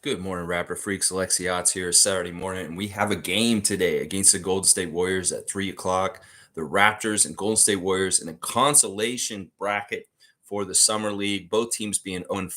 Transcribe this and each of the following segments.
Good morning, Raptor Freaks. Alexiot's here Saturday morning, and we have a game today against the Golden State Warriors at 3 o'clock. The Raptors and Golden State Warriors in a consolation bracket for the Summer League, both teams being 0-4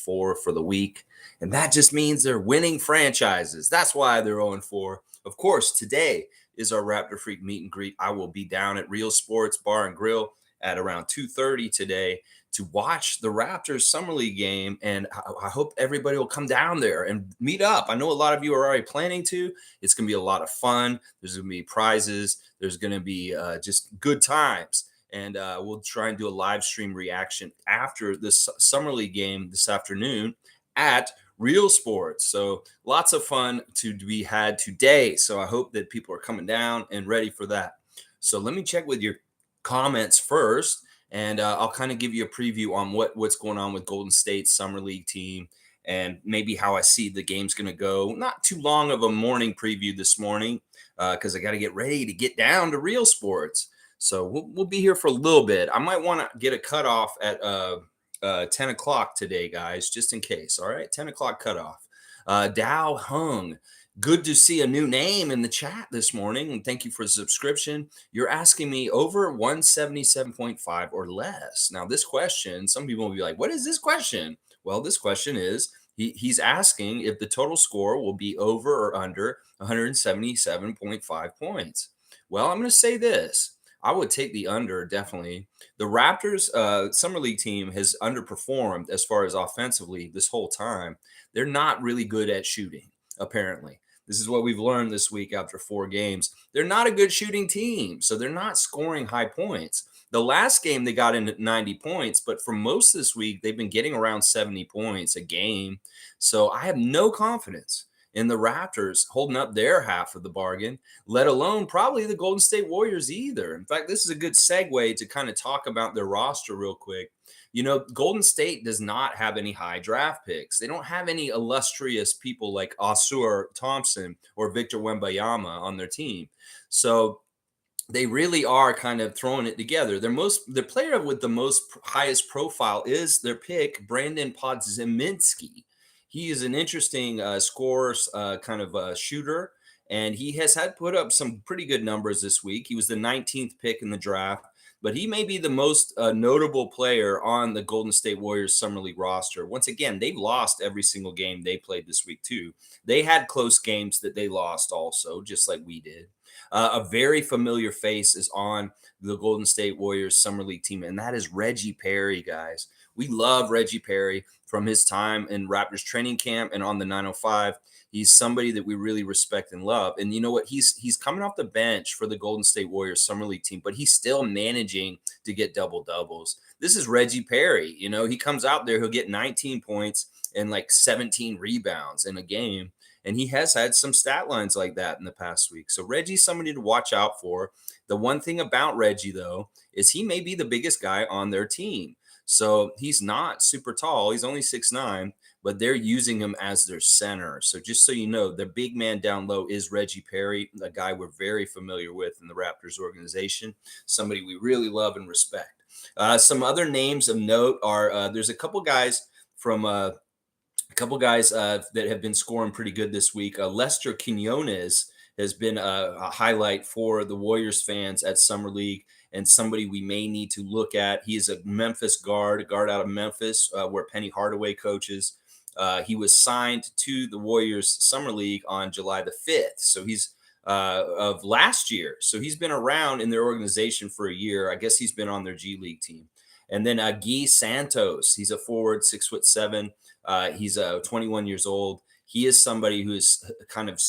for the week. And that just means they're winning franchises. That's why they're 0-4. Of course, today is our Raptor Freak meet and greet. I will be down at Real Sports Bar and Grill at around 2:30 today to watch the Raptors Summer League game. And I hope everybody will come down there and meet up. I know a lot of you are already planning to. It's going to be a lot of fun. There's going to be prizes. There's going to be just good times. And we'll try and do a live stream reaction after this Summer League game this afternoon at Real Sports. So lots of fun to be had today. So I hope that people are coming down and ready for that. So let me check with your comments first. And I'll kind of give you a preview on what's going on with Golden State's Summer League team and maybe how I see the game's going to go. Not too long of a morning preview this morning because I got to get ready to get down to Real Sports. So we'll be here for a little bit. I might want to get a cutoff at 10 o'clock today, guys, just in case. All right, 10 o'clock cutoff. Dow Hung. Good to see a new name in the chat this morning, and thank you for the subscription. You're asking me over 177.5 or less. Now, this question, some people will be like, what is this question? Well, this question is, he's asking if the total score will be over or under 177.5 points. Well, I'm going to say this. I would take the under, definitely. The Raptors Summer League team has underperformed as far as offensively this whole time. They're not really good at shooting, apparently. This is what we've learned this week after 4 games. They're not a good shooting team, so they're not scoring high points. The last game, they got in at 90 points, but for most of this week, they've been getting around 70 points a game. So I have no confidence in the Raptors holding up their half of the bargain, let alone probably the Golden State Warriors either. In fact, this is a good segue to kind of talk about their roster real quick. You know, Golden State does not have any high draft picks. They don't have any illustrious people like Osur Thompson or Victor Wembanyama on their team. So they really are kind of throwing it together. The player with the most highest profile is their pick, Brandon Podziemski. He is an interesting scorer, kind of a shooter, and he has had put up some pretty good numbers this week. He was the 19th pick in the draft, but he may be the most notable player on the Golden State Warriors Summer League roster. Once again, they've lost every single game they played this week, too. They had close games that they lost also, just like we did. A very familiar face is on the Golden State Warriors Summer League team, and that is Reggie Perry, guys. We love Reggie Perry from his time in Raptors training camp and on the 905. He's somebody that we really respect and love. And you know what? He's coming off the bench for the Golden State Warriors Summer League team, but he's still managing to get double-doubles. This is Reggie Perry. You know, he comes out there, he'll get 19 points and like 17 rebounds in a game. And he has had some stat lines like that in the past week. So Reggie's somebody to watch out for. The one thing about Reggie, though, is he may be the biggest guy on their team. So he's not super tall. He's only 6'9", but they're using him as their center. So just so you know, the big man down low is Reggie Perry, a guy we're very familiar with in the Raptors organization, somebody we really love and respect. Some other names of note are there's a couple guys that have been scoring pretty good this week. Lester Quinones has been a highlight for the Warriors fans at Summer League and somebody we may need to look at. He is a Memphis guard out of Memphis, where Penny Hardaway coaches. He was signed to the Warriors Summer League on July the 5th. So he's of last year. So he's been around in their organization for a year. I guess he's been on their G League team. And then Guy Santos, he's a forward, 6'7". He's 21 years old. He is somebody who's kind of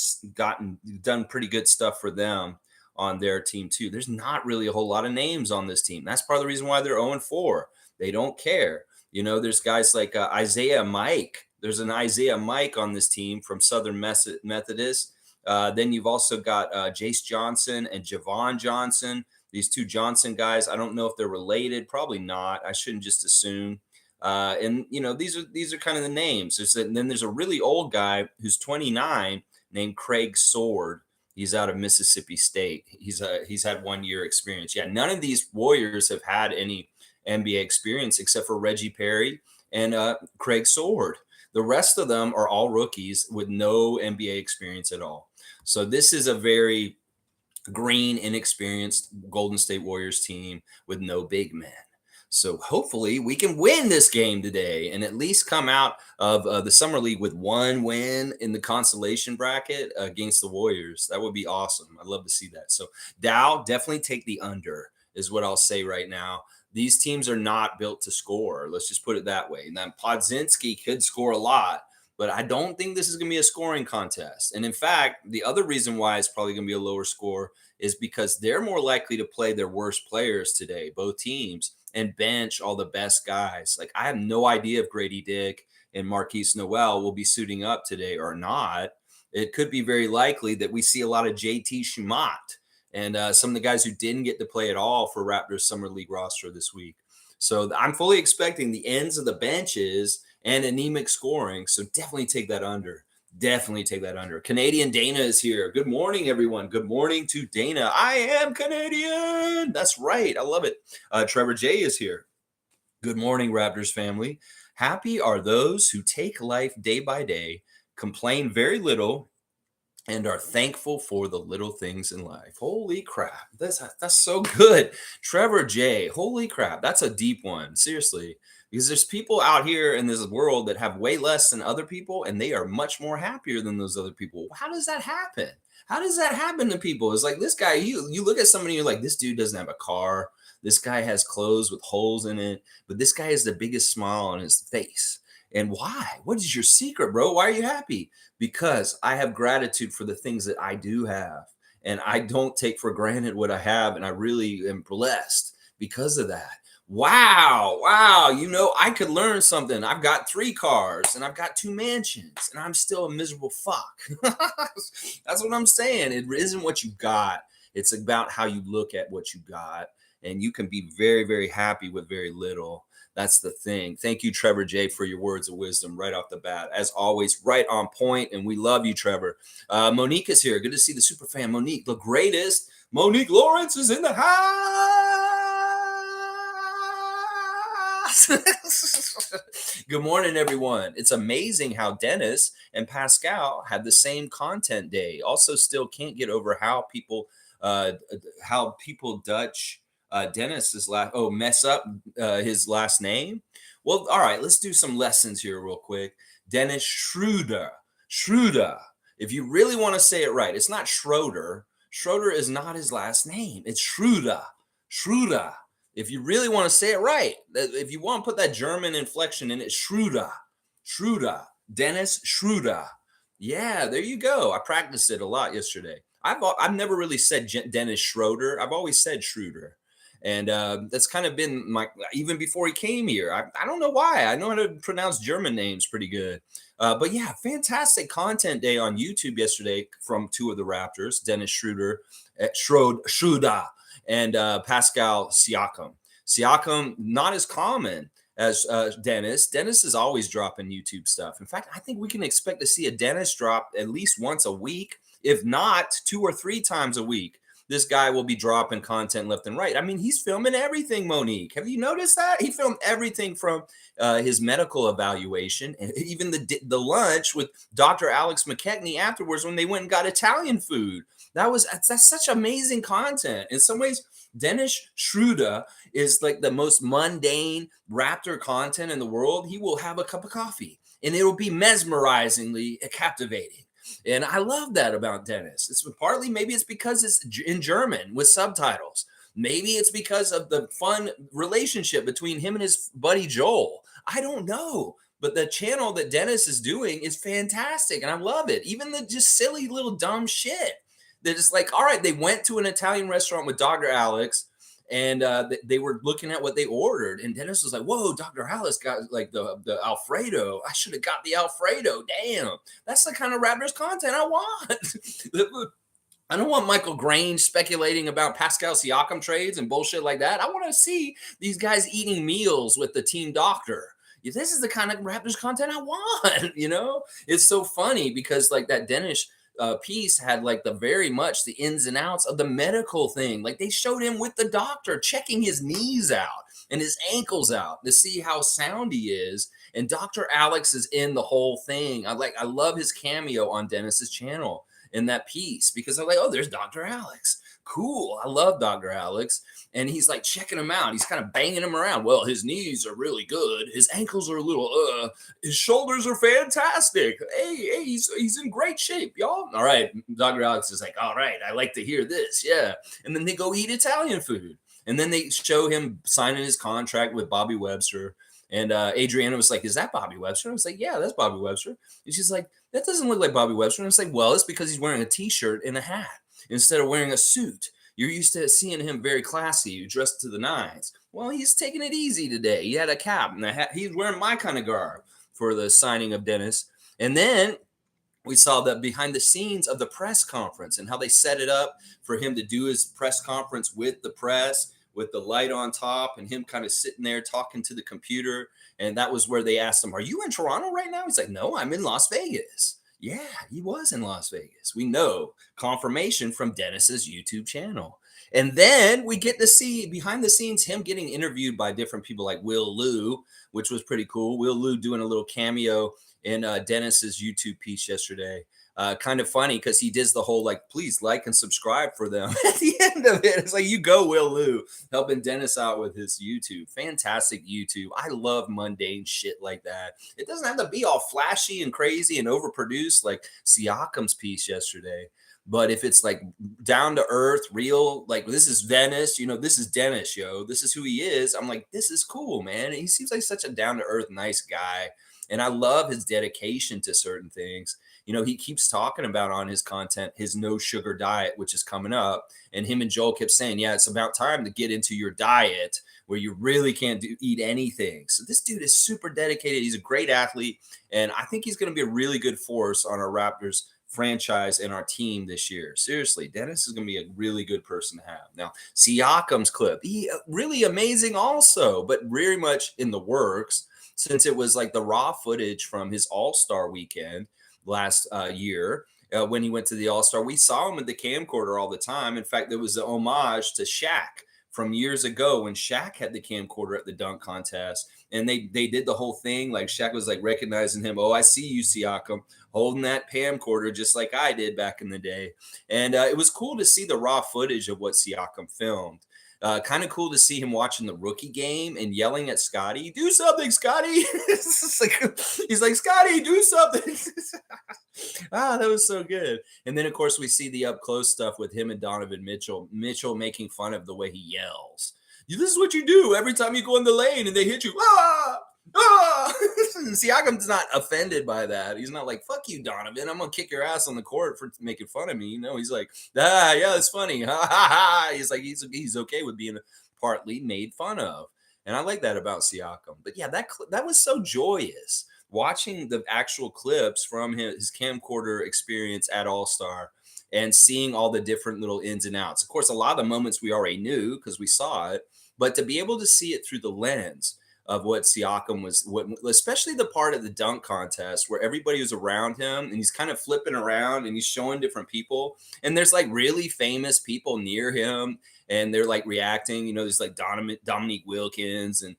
done pretty good stuff for them on their team too. There's not really a whole lot of names on this team. That's part of the reason why they're 0-4. They don't care. You know, there's guys like Isaiah Mike. There's an Isaiah Mike on this team from Southern Methodist. Then you've also got Jace Johnson and Javon Johnson. These two Johnson guys, I don't know if they're related. Probably not. I shouldn't just assume. And you know, these are kind of the names. Then there's a really old guy who's 29 named Craig Sword. He's out of Mississippi State. He's had 1 year experience. Yeah, none of these Warriors have had any NBA experience except for Reggie Perry and Craig Sword. The rest of them are all rookies with no NBA experience at all. So this is a very green, inexperienced Golden State Warriors team with no big men. So hopefully we can win this game today and at least come out of the summer league with one win in the consolation bracket against the Warriors. That would be awesome. I'd love to see that. So Dow, definitely take the under is what I'll say right now. These teams are not built to score. Let's just put it that way. And then Podzinski could score a lot, but I don't think this is going to be a scoring contest. And in fact, the other reason why it's probably going to be a lower score is because they're more likely to play their worst players today, both teams, and bench all the best guys. Like, I have no idea if Grady Dick and Markquis Noel will be suiting up today or not. It could be very likely that we see a lot of JT Schumatt and some of the guys who didn't get to play at all for Raptors Summer League roster this week. So I'm fully expecting the ends of the benches and anemic scoring. So definitely take that under. Definitely take that under. Canadian Dana is here. Good morning, everyone. Good morning to Dana. I am Canadian. That's right. I love it. Trevor J is here. Good morning, Raptors family. Happy are those who take life day by day, complain very little, and are thankful for the little things in life. Holy crap. That's so good. Trevor J. Holy crap. That's a deep one. Seriously. Because there's people out here in this world that have way less than other people, and they are much more happier than those other people. How does that happen? How does that happen to people? It's like this guy, you look at somebody, you're like, this dude doesn't have a car. This guy has clothes with holes in it, but this guy has the biggest smile on his face. And why? What is your secret, bro? Why are you happy? Because I have gratitude for the things that I do have. And I don't take for granted what I have. And I really am blessed because of that. Wow. Wow. You know, I could learn something. I've got 3 cars and I've got 2 mansions and I'm still a miserable fuck. That's what I'm saying. It isn't what you got. It's about how you look at what you got. And you can be very, very happy with very little. That's the thing. Thank you, Trevor J, for your words of wisdom right off the bat. As always, right on point, and we love you, Trevor. Monique is here. Good to see the super fan, Monique, the greatest. Monique Lawrence is in the house. Good morning, everyone. It's amazing how Dennis and Pascal had the same content day. Also, still can't get over how people Dutch Dennis's mess up his last name. Well, all right, let's do some lessons here real quick. Dennis Schroder. If you really want to say it right, it's not Schroder. Schroder is not his last name. It's Schroder. If you really want to say it right, if you want to put that German inflection in it, Schroder. Dennis Schroder. Yeah, there you go. I practiced it a lot yesterday. I've never really said Dennis Schroder. I've always said Schroder. And that's kind of been even before he came here. I don't know why. I know how to pronounce German names pretty good. But yeah, fantastic content day on YouTube yesterday from 2 of the Raptors, Dennis Schroder, and Pascal Siakam. Siakam, not as common as Dennis. Dennis is always dropping YouTube stuff. In fact, I think we can expect to see a Dennis drop at least once a week, if not 2 or 3 times a week. This guy will be dropping content left and right. I mean, he's filming everything, Monique. Have you noticed that? He filmed everything from his medical evaluation and even the lunch with Dr. Alex McKechnie afterwards when they went and got Italian food. That's such amazing content. In some ways, Dennis Schroder is like the most mundane Raptor content in the world. He will have a cup of coffee and it will be mesmerizingly captivating. And I love that about Dennis. Maybe it's because it's in German with subtitles. Maybe it's because of the fun relationship between him and his buddy Joel. I don't know. But the channel that Dennis is doing is fantastic. And I love it. Even the just silly little dumb shit. They're just like, all right, they went to an Italian restaurant with Dr. Alex. And they were looking at what they ordered. And Dennis was like, whoa, Dr. Alice got like the Alfredo. I should have got the Alfredo. Damn. That's the kind of Raptors content I want. I don't want Michael Grange speculating about Pascal Siakam trades and bullshit like that. I want to see these guys eating meals with the team doctor. This is the kind of Raptors content I want. You know, it's so funny because like that Dennis piece had like very much the ins and outs of the medical thing. Like they showed him with the doctor checking his knees out. and his ankle's out to see how sound he is. And Dr. Alex is in the whole thing. I love his cameo on Dennis's channel in that piece because I'm like, oh, there's Dr. Alex. Cool. I love Dr. Alex. And he's like checking him out. He's kind of banging him around. Well, his knees are really good. His ankles are a little, his shoulders are fantastic. Hey, he's in great shape, y'all. All right. Dr. Alex is like, all right, I like to hear this. Yeah. And then they go eat Italian food. And then they show him signing his contract with Bobby Webster. And Adriana was like, is that Bobby Webster? I was like, yeah, that's Bobby Webster. And she's like, that doesn't look like Bobby Webster. And I was like, well, it's because he's wearing a t-shirt and a hat instead of wearing a suit. You're used to seeing him very classy, dressed to the nines. Well, he's taking it easy today. He had a cap and a hat. He's wearing my kind of garb for the signing of Dennis. And then we saw the behind the scenes of the press conference and how they set it up for him to do his press conference with the press, with the light on top and him kind of sitting there talking to the computer. And that was where they asked him, are you in Toronto right now? He's like, no, I'm in Las Vegas. Yeah, he was in Las Vegas. We know, confirmation from Dennis's YouTube channel. And then we get to see behind the scenes him getting interviewed by different people like Will Liu, which was pretty cool. Will Liu doing a little cameo in Dennis's YouTube piece yesterday. Kind of funny because he does the whole like, please like and subscribe for them at the end of it. It's like, you go, Will Liu, helping Dennis out with his YouTube. Fantastic YouTube. I love mundane shit like that. It doesn't have to be all flashy and crazy and overproduced like Siakam's piece yesterday. But if it's like down to earth, real, like this is Dennis, this is Dennis, yo. This is who he is. I'm like, this is cool, man. And he seems like such a down to earth, nice guy. And I love his dedication to certain things. He keeps talking about on his content, his no sugar diet, which is coming up. And him and Joel kept saying, yeah, it's about time to get into your diet where you really can't eat anything. So this dude is super dedicated. He's a great athlete. And I think he's going to be a really good force on our Raptors franchise and our team this year. Seriously, Dennis is going to be a really good person to have. Now, Siakam's clip, he really amazing also, but very much in the works since it was like the raw footage from his All-Star weekend last year when he went to the All-Star. We saw him at the camcorder all the time. In fact, there was an homage to Shaq from years ago when Shaq had the camcorder at the dunk contest. And they did the whole thing. Like Shaq was like recognizing him. Oh, I see you, Siakam, holding that camcorder just like I did back in the day. And it was cool to see the raw footage of what Siakam filmed. Kind of cool to see him watching the rookie game and yelling at Scottie, do something, Scottie. He's like, Scottie, do something. That was so good. And then, of course, we see the up close stuff with him and Donovan Mitchell. Mitchell making fun of the way he yells. This is what you do every time you go in the lane and they hit you. Ah! Ah! Siakam's not offended by that. He's not like, fuck you, Donovan. I'm going to kick your ass on the court for making fun of me. He's like, yeah, it's funny. Ha, ha, ha. He's like, he's okay with being partly made fun of. And I like that about Siakam. But yeah, that was so joyous. Watching the actual clips from his camcorder experience at All-Star and seeing all the different little ins and outs. Of course, a lot of the moments we already knew because we saw it, but to be able to see it through the lens of what Siakam was, especially the part of the dunk contest where everybody was around him and he's kind of flipping around and he's showing different people. And there's like really famous people near him and they're like reacting, there's like Dominique Wilkins and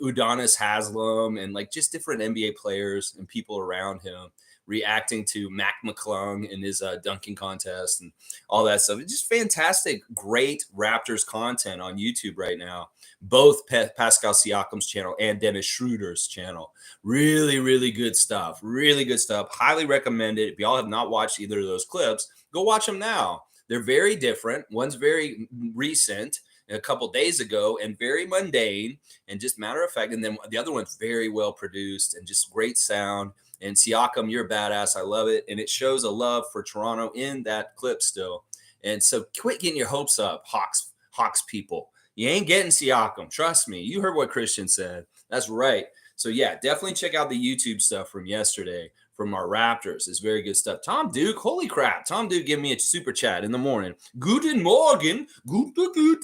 Udonis Haslem and like just different NBA players and people around him reacting to Mac McClung in his dunking contest and all that stuff. It's just fantastic, great Raptors content on YouTube right now. Both Pascal Siakam's channel and Dennis Schroeder's channel. Really, really good stuff. Really good stuff. Highly recommend it. If y'all have not watched either of those clips, go watch them now. They're very different. One's very recent, a couple days ago, and very mundane and just matter of fact. And then the other one's very well produced and just great sound. And Siakam, you're a badass. I love it. And it shows a love for Toronto in that clip still. And so quit getting your hopes up, Hawks people. You ain't getting Siakam. Trust me. You heard what Christian said. That's right. So, yeah, definitely check out the YouTube stuff from yesterday from our Raptors. It's very good stuff. Tom Duke, holy crap. Tom Duke gave me a super chat in the morning. Guten Morgen. Guten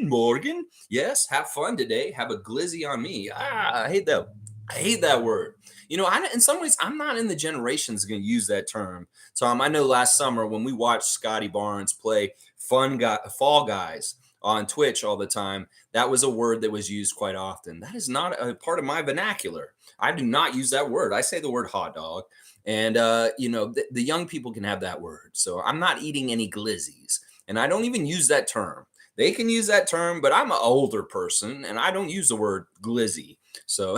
Morgen. Yes, have fun today. Have a glizzy on me. I hate that word. In some ways, I'm not in the generations going to use that term. Tom, I know last summer when we watched Scottie Barnes play Fall Guys on Twitch all the time, that was a word that was used quite often. That is not a part of my vernacular. I do not use that word. I say the word hot dog. And, the young people can have that word. So I'm not eating any glizzies. And I don't even use that term. They can use that term, but I'm an older person and I don't use the word glizzy. So,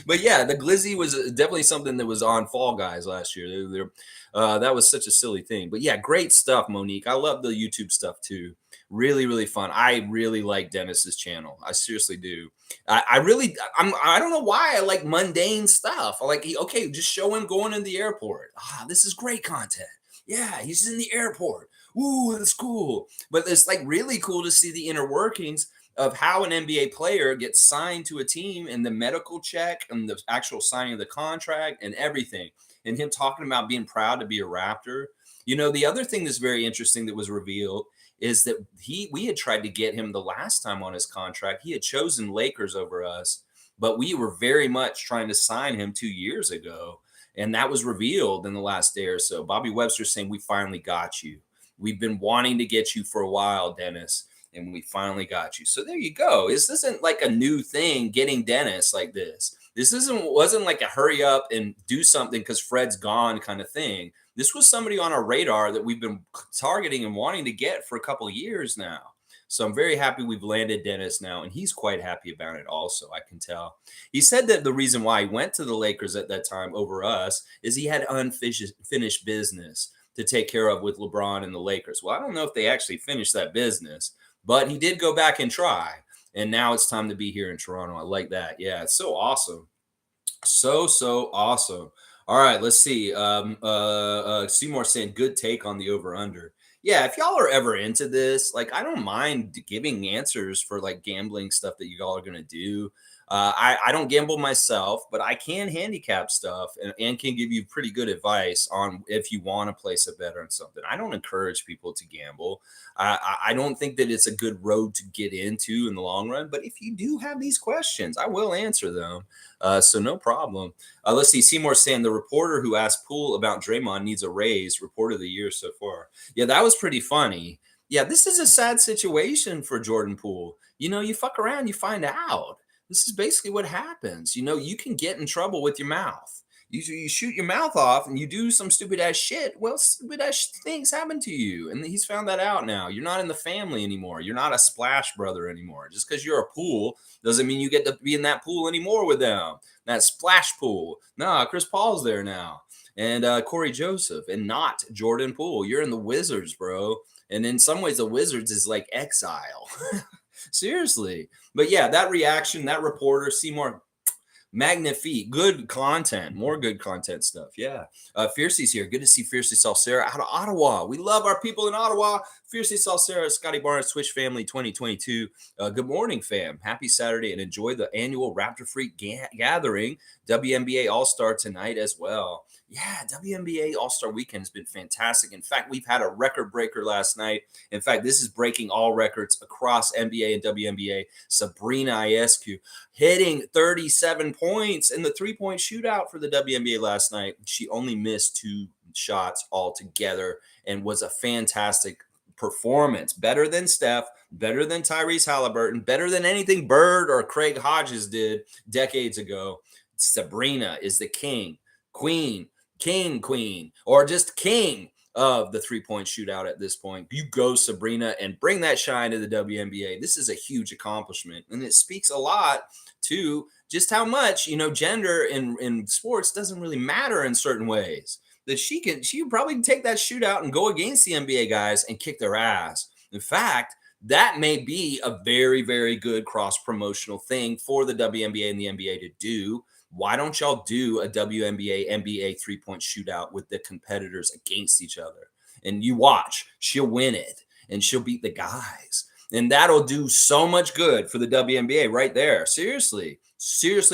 but yeah, the glizzy was definitely something that was on Fall Guys last year. That was such a silly thing. But yeah, great stuff, Monique. I love the YouTube stuff too. Really, really fun. I really like Dennis's channel. I seriously do. I don't know why I like mundane stuff. I like, okay, just show him going in the airport. This is great content. Yeah, he's in the airport. Ooh, that's cool. But it's like really cool to see the inner workings of how an NBA player gets signed to a team and the medical check and the actual signing of the contract and everything. And him talking about being proud to be a Raptor. The other thing that's very interesting that was revealed is that we had tried to get him the last time on his contract. He had chosen Lakers over us, but we were very much trying to sign him 2 years ago. And that was revealed in the last day or so. Bobby Webster saying, we finally got you. We've been wanting to get you for a while, Dennis, and we finally got you. So there you go. This isn't like a new thing getting Dennis like this. This wasn't like a hurry up and do something because Fred's gone kind of thing. This was somebody on our radar that we've been targeting and wanting to get for a couple of years now. So I'm very happy we've landed Dennis now, and he's quite happy about it also, I can tell. He said that the reason why he went to the Lakers at that time over us is he had unfinished business to take care of with LeBron and the Lakers. Well, I don't know if they actually finished that business, but he did go back and try. And now it's time to be here in Toronto. I like that. Yeah, it's so awesome. So awesome. All right, let's see. Seymour saying good take on the over under. Yeah, if y'all are ever into this, like I don't mind giving answers for like gambling stuff that y'all are gonna do. I don't gamble myself, but I can handicap stuff and can give you pretty good advice on if you want to place a bet on something. I don't encourage people to gamble. I don't think that it's a good road to get into in the long run. But if you do have these questions, I will answer them. So no problem. Let's see. Seymour saying the reporter who asked Poole about Draymond needs a raise. Report of the year so far. Yeah, that was pretty funny. Yeah, this is a sad situation for Jordan Poole. You fuck around, you find out. This is basically what happens. You can get in trouble with your mouth. You shoot your mouth off and you do some stupid ass shit. Well, stupid ass things happen to you. And he's found that out now. You're not in the family anymore. You're not a Splash brother anymore. Just because you're a Pool doesn't mean you get to be in that pool anymore with them. That Splash Pool. No, Chris Paul's there now. And Corey Joseph and not Jordan Poole. You're in the Wizards, bro. And in some ways, the Wizards is like exile. Seriously. But yeah, that reaction, that reporter, Seymour, magnifique, good content, more good content stuff. Yeah. Fiercey's here. Good to see Fiercey Salsera out of Ottawa. We love our people in Ottawa. Fiercey Salsera, Scottie Barnes, Twitch Family 2022. Good morning, fam. Happy Saturday and enjoy the annual Raptor Freak gathering. WNBA All-Star tonight as well. Yeah, WNBA All-Star Weekend has been fantastic. In fact, we've had a record breaker last night. In fact, this is breaking all records across NBA and WNBA. Sabrina Ionescu hitting 37 points in the three-point shootout for the WNBA last night. She only missed 2 shots altogether and was a fantastic performance. Better than Steph, better than Tyrese Halliburton, better than anything Bird or Craig Hodges did decades ago. Sabrina is the queen, or just king of the three-point shootout at this point. You go, Sabrina, and bring that shine to the WNBA. This is a huge accomplishment, and it speaks a lot to just how much, gender in sports doesn't really matter in certain ways. That she can probably take that shootout and go against the NBA guys and kick their ass. In fact, that may be a very, very good cross-promotional thing for the WNBA and the NBA to do. Why don't y'all do a WNBA, NBA three-point shootout with the competitors against each other? And you watch, she'll win it and she'll beat the guys. And that'll do so much good for the WNBA right there. Seriously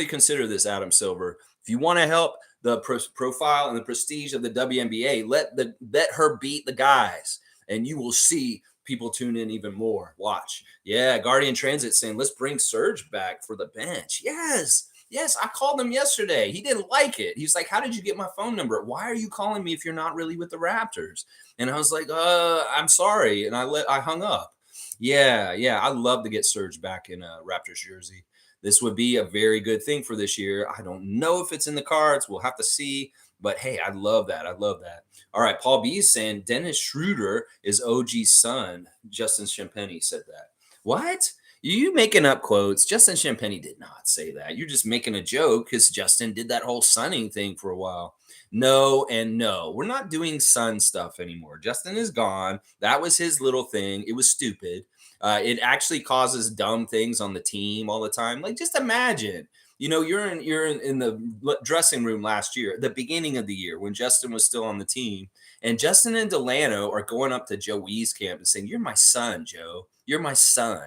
consider this, Adam Silver. If you want to help the profile and the prestige of the WNBA, let her beat the guys and you will see people tune in even more. Watch. Yeah, Guardian Transit saying, let's bring Serge back for the bench. Yes. Yes, I called him yesterday. He didn't like it. He's like, how did you get my phone number? Why are you calling me if you're not really with the Raptors? And I was like, I'm sorry. And I hung up. Yeah, yeah. I'd love to get Serge back in a Raptors jersey. This would be a very good thing for this year. I don't know if it's in the cards. We'll have to see. But hey, I love that. I love that. All right. Paul B is saying Dennis Schroder is OG's son. Justin Champagny said that. What? You making up quotes. Justin Champagny did not say that. You're just making a joke because Justin did that whole sunning thing for a while. No and no. We're not doing sun stuff anymore. Justin is gone. That was his little thing. It was stupid. It actually causes dumb things on the team all the time. Like just imagine, you're in the dressing room last year, the beginning of the year when Justin was still on the team, and Justin and Delano are going up to Joey's camp and saying, "You're my son, Joe. You're my son."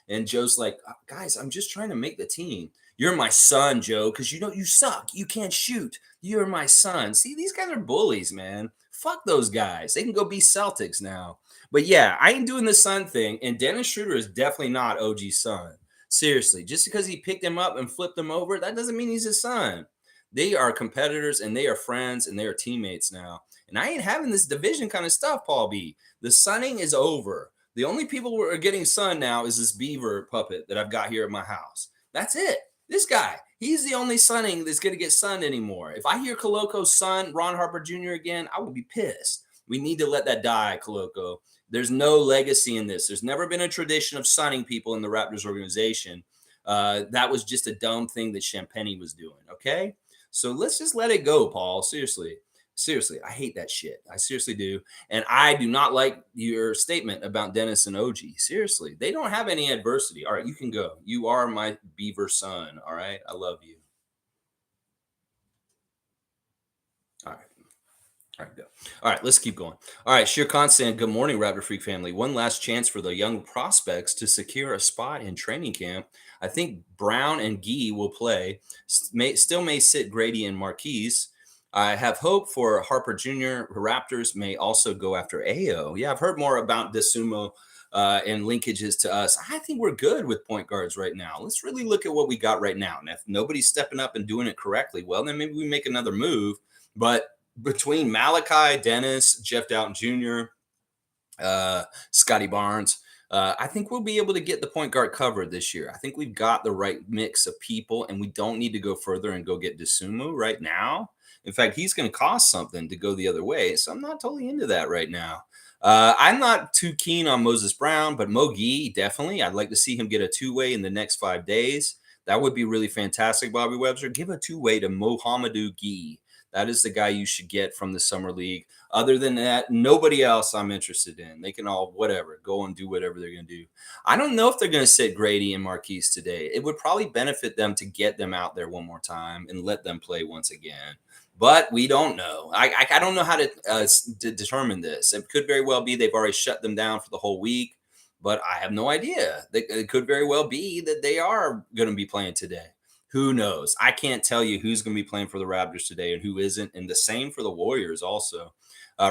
And Joe's like, guys, I'm just trying to make the team. You're my son, Joe, because you suck. You can't shoot. You're my son. See, these guys are bullies, man. Fuck those guys. They can go be Celtics now. But yeah, I ain't doing the son thing. And Dennis Schroeder is definitely not OG's son. Seriously, just because he picked him up and flipped him over, that doesn't mean he's his son. They are competitors and they are friends and they are teammates now. And I ain't having this division kind of stuff, Paul B. The sunning is over. The only people who are getting sun now is this beaver puppet that I've got here at my house. That's it. This guy, he's the only sunning that's going to get sunned anymore. If I hear Coloco's son, Ron Harper Jr. again, I will be pissed. We need to let that die, Coloco. There's no legacy in this. There's never been a tradition of sunning people in the Raptors organization. That was just a dumb thing that Champagny was doing. Okay. So let's just let it go, Paul. Seriously. Seriously, I hate that shit. I seriously do. And I do not like your statement about Dennis and OG. Seriously, they don't have any adversity. All right, you can go. You are my beaver son. All right, I love you. All right. All right, go. All right, let's keep going. All right, Sheer Constant, good morning, Raptor Freak family. One last chance for the young prospects to secure a spot in training camp. I think Brown and Gueye will play. Still may sit Grady and Markquis. I have hope for Harper Jr. Raptors may also go after AO. Yeah, I've heard more about Desumo and linkages to us. I think we're good with point guards right now. Let's really look at what we got right now. And if nobody's stepping up and doing it correctly, well, then maybe we make another move. But between Malachi, Dennis, Jeff Doughton Jr., Scotty Barnes, I think we'll be able to get the point guard covered this year. I think we've got the right mix of people, and we don't need to go further and go get Desumo right now. In fact, he's going to cost something to go the other way, so I'm not totally into that right now. I'm not too keen on Moses Brown, but Mo Gueye, definitely. I'd like to see him get a two-way in the next 5 days. That would be really fantastic, Bobby Webster. Give a two-way to Mohamedou Gueye. That is the guy you should get from the summer league. Other than that, nobody else I'm interested in. They can all go and do whatever they're going to do. I don't know if they're going to sit Grady and Markquis today. It would probably benefit them to get them out there one more time and let them play once again. But we don't know. I don't know how to determine this. It could very well be they've already shut them down for the whole week, but I have no idea. It could very well be that they are going to be playing today. Who knows? I can't tell you who's going to be playing for the Raptors today and who isn't. And the same for the Warriors also.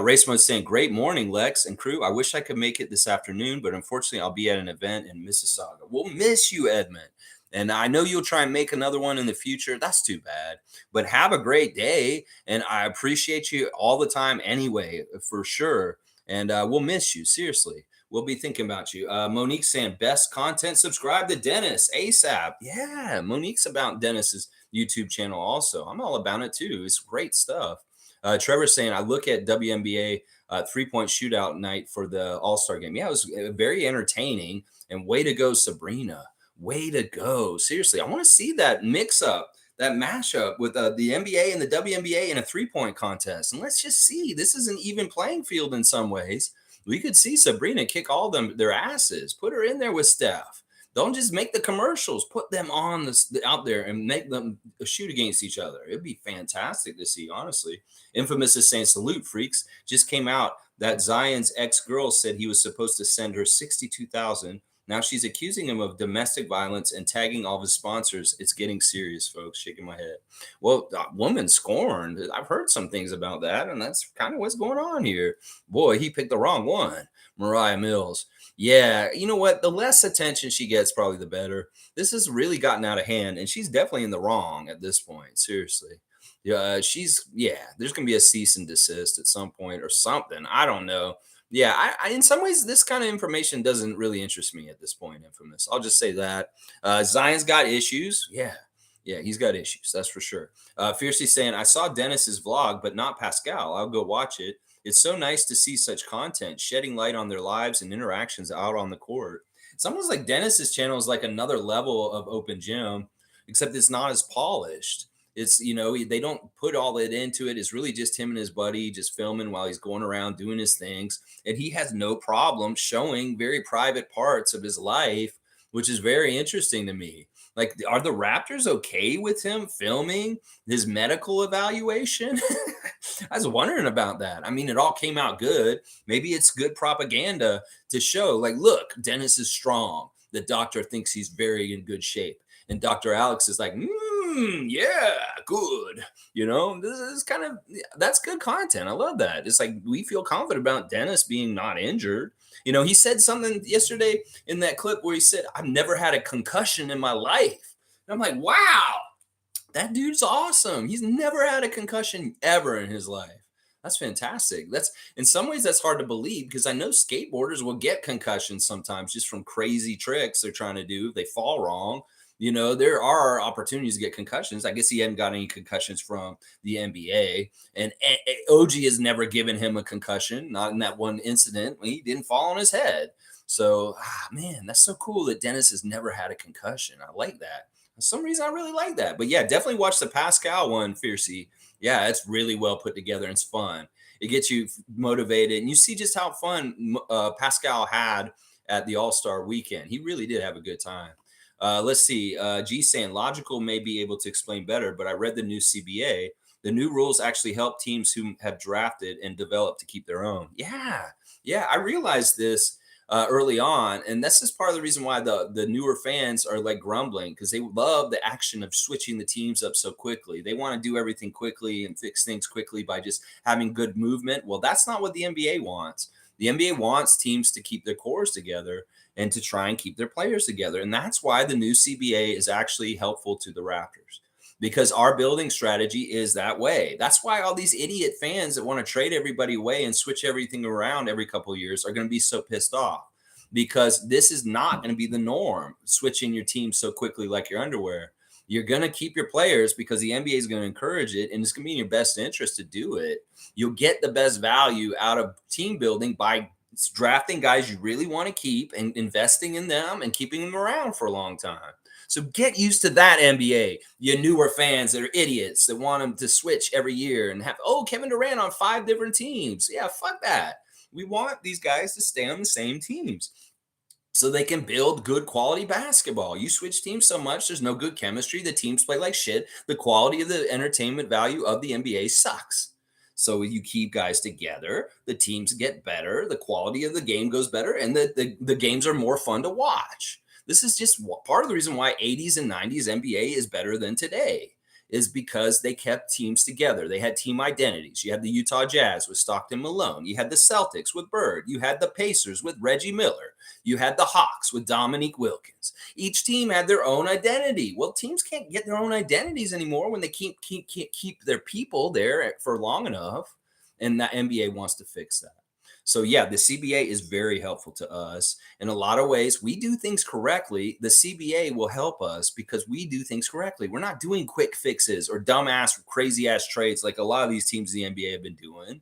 Race Mode saying, great morning, Lex and crew. I wish I could make it this afternoon, but unfortunately I'll be at an event in Mississauga. We'll miss you, Edmund. And I know you'll try and make another one in the future. That's too bad. But have a great day. And I appreciate you all the time anyway, for sure. And we'll miss you. Seriously. We'll be thinking about you. Monique saying, best content, subscribe to Dennis ASAP. Yeah, Monique's about Dennis's YouTube channel also. I'm all about it too. It's great stuff. Trevor saying, I look at WNBA three-point shootout night for the All-Star game. Yeah, it was very entertaining. And way to go, Sabrina. Way to go. Seriously, I want to see that mix-up, that mashup with the NBA and the WNBA in a three-point contest. And let's just see. This is an even playing field in some ways. We could see Sabrina kick all their asses. Put her in there with Steph. Don't just make the commercials. Put them on out there and make them shoot against each other. It'd be fantastic to see, honestly. Infamous is saying, salute, freaks. Just came out that Zion's ex-girl said he was supposed to send her $62,000 Now she's accusing him of domestic violence and tagging all of his sponsors. It's getting serious, folks. Shaking my head. Well, woman scorned. I've heard some things about that, and that's kind of what's going on here. Boy, he picked the wrong one. Mariah Mills. Yeah, you know what? The less attention she gets, probably the better. This has really gotten out of hand, and she's definitely in the wrong at this point. Seriously. Yeah, there's gonna be a cease and desist at some point or something. I don't know. Yeah, in some ways, this kind of information doesn't really interest me at this point, Infamous. I'll just say that. Zion's got issues. Yeah, he's got issues. That's for sure. Fiercely saying, I saw Dennis's vlog, but not Pascal. I'll go watch it. It's so nice to see such content, shedding light on their lives and interactions out on the court. It's almost like Dennis's channel is like another level of open gym, except it's not as polished. It's, they don't put all that into it. It's really just him and his buddy just filming while he's going around doing his things. And he has no problem showing very private parts of his life, which is very interesting to me. Like, are the Raptors okay with him filming his medical evaluation? I was wondering about that. I mean, it all came out good. Maybe it's good propaganda to show, like, look, Dennis is strong. The doctor thinks he's very in good shape. And Dr. Alex is like, yeah, good. This is that's good content. I love that. It's like we feel confident about Dennis being not injured. He said something yesterday in that clip where he said, I've never had a concussion in my life. And I'm like, wow, that dude's awesome. He's never had a concussion ever in his life. That's fantastic. That's in some ways that's hard to believe because I know skateboarders will get concussions sometimes just from crazy tricks they're trying to do. If they fall wrong, there are opportunities to get concussions. I guess he hadn't got any concussions from the NBA, and OG has never given him a concussion, not in that one incident when he didn't fall on his head. So, man, that's so cool that Dennis has never had a concussion. I like that. For some reason, I really like that. But yeah, definitely watch the Pascal one, Fiercey. Yeah, it's really well put together and it's fun. It gets you motivated, and you see just how fun Pascal had at the All-Star weekend. He really did have a good time. Let's see. G saying logical may be able to explain better, but I read the new CBA. The new rules actually help teams who have drafted and developed to keep their own. Yeah. I realized this early on, and this is part of the reason why the newer fans are like grumbling because they love the action of switching the teams up so quickly. They want to do everything quickly and fix things quickly by just having good movement. Well, that's not what the NBA wants. The NBA wants teams to keep their cores together and to try and keep their players together. And that's why the new CBA is actually helpful to the Raptors because our building strategy is that way. That's why all these idiot fans that want to trade everybody away and switch everything around every couple of years are going to be so pissed off because this is not going to be the norm, switching your team so quickly like your underwear. You're going to keep your players because the NBA is going to encourage it, and it's going to be in your best interest to do it. You'll get the best value out of team building by drafting guys you really want to keep and investing in them and keeping them around for a long time. So get used to that, NBA. You newer fans that are idiots that want them to switch every year and have, Kevin Durant on 5 different teams. Yeah, fuck that. We want these guys to stay on the same teams so they can build good quality basketball. You switch teams so much, there's no good chemistry. The teams play like shit. The quality of the entertainment value of the NBA sucks. So you keep guys together, the teams get better, the quality of the game goes better, and the games are more fun to watch. This is just part of the reason why 80s and 90s NBA is better than today, is because they kept teams together. They had team identities. You had the Utah Jazz with Stockton Malone. You had the Celtics with Bird. You had the Pacers with Reggie Miller. You had the Hawks with Dominique Wilkins. Each team had their own identity. Well, teams can't get their own identities anymore when they can't keep their people there for long enough, and the NBA wants to fix that. So yeah, the CBA is very helpful to us. In a lot of ways, we do things correctly. The CBA will help us because we do things correctly. We're not doing quick fixes or dumbass, crazy ass trades like a lot of these teams in the NBA have been doing.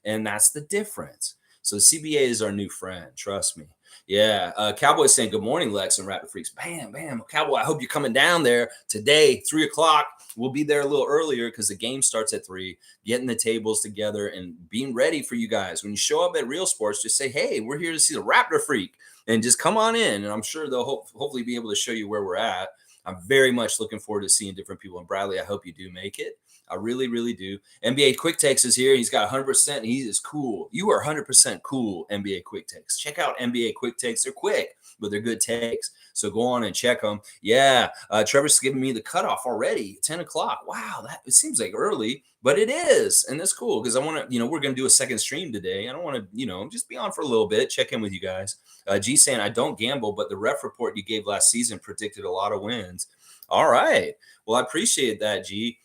And that's the difference. So CBA is our new friend. Trust me. Yeah. Cowboy saying, good morning, Lex and Raptor Freaks. Bam. Cowboy, I hope you're coming down there today, 3:00. We'll be there a little earlier because the game starts at 3, getting the tables together and being ready for you guys. When you show up at Real Sports, just say, hey, we're here to see the Raptor Freak and just come on in. And I'm sure they'll hopefully be able to show you where we're at. I'm very much looking forward to seeing different people. And Bradley, I hope you do make it. I really, really do. NBA Quick Takes is here. He's got 100%. And he is cool. You are 100% cool, NBA Quick Takes. Check out NBA Quick Takes. They're quick, but they're good takes. So go on and check them. Yeah, Trevor's giving me the cutoff already, 10 o'clock. Wow, that it seems like early, but it is. And that's cool because I want to, we're going to do a second stream today. I don't want to, just be on for a little bit, check in with you guys. G saying, I don't gamble, but the ref report you gave last season predicted a lot of wins. All right. Well, I appreciate that, G.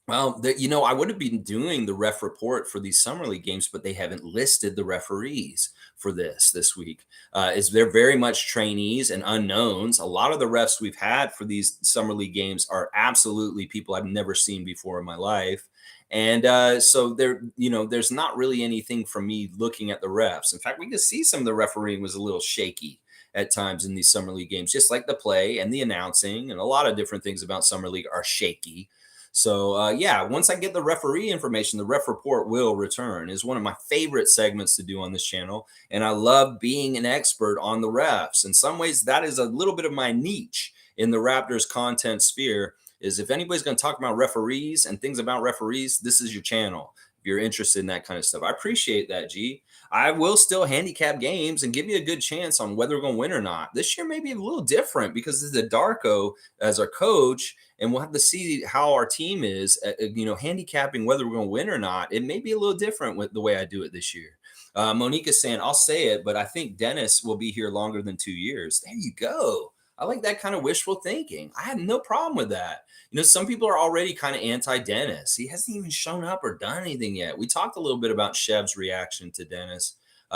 Well, I would have been doing the ref report for these summer league games, but they haven't listed the referees for this week. Is they're very much trainees and unknowns. A lot of the refs we've had for these summer league games are absolutely people I've never seen before in my life. And so there's not really anything from me looking at the refs. In fact, we could see some of the refereeing was a little shaky at times in these summer league games, just like the play and the announcing and a lot of different things about summer league are shaky. So once I get the referee information, the ref report will return. Is one of my favorite segments to do on this channel, and I love being an expert on the refs. In some ways, that is a little bit of my niche in the Raptors content sphere. Is if anybody's going to talk about referees and things about referees, this is your channel. If you're interested in that kind of stuff, I appreciate that, G. I will still handicap games and give you a good chance on whether we're going to win or not. This year may be a little different because it's a Darko as our coach, and we'll have to see how our team is, handicapping whether we're going to win or not. It may be a little different with the way I do it this year. Monique is saying, I'll say it, but I think Dennis will be here longer than 2 years. There you go. I like that kind of wishful thinking. I have no problem with that. Some people are already kind of anti-Dennis. He hasn't even shown up or done anything yet. We talked a little bit about Shev's reaction to Dennis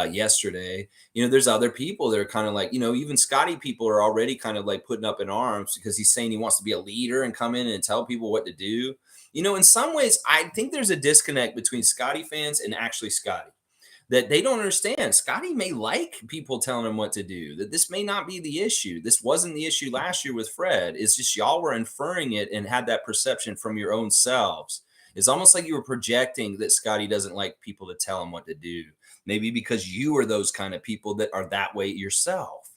yesterday. There's other people that are kind of like, even Scottie people are already kind of like putting up in arms because he's saying he wants to be a leader and come in and tell people what to do. In some ways, I think there's a disconnect between Scottie fans and actually Scottie. That they don't understand. Scottie may like people telling him what to do, that this may not be the issue. This wasn't the issue last year with Fred. It's just y'all were inferring it and had that perception from your own selves. It's almost like you were projecting that Scottie doesn't like people to tell him what to do. Maybe because you are those kind of people that are that way yourself.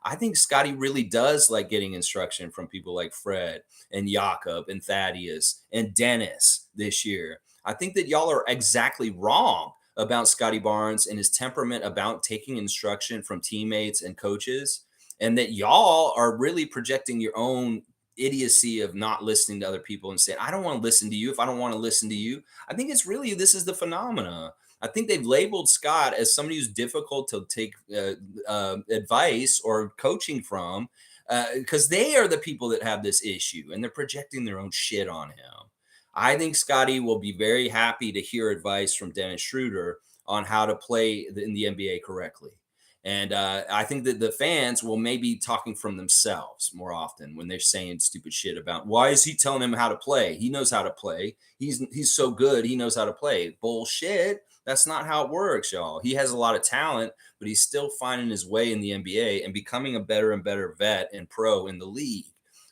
I think Scottie really does like getting instruction from people like Fred and Jakob and Thaddeus and Dennis this year. I think that y'all are exactly wrong about Scottie Barnes and his temperament about taking instruction from teammates and coaches, and that y'all are really projecting your own idiocy of not listening to other people and saying, I don't want to listen to you if I don't want to listen to you. I think it's really, this is the phenomena. I think they've labeled Scott as somebody who's difficult to take advice or coaching from because they are the people that have this issue and they're projecting their own shit on him. I think Scottie will be very happy to hear advice from Dennis Schroder on how to play in the NBA correctly. And I think that the fans will maybe talking from themselves more often when they're saying stupid shit about why is he telling him how to play? He knows how to play. He's so good. He knows how to play. Bullshit. That's not how it works, y'all. He has a lot of talent, but he's still finding his way in the NBA and becoming a better and better vet and pro in the league.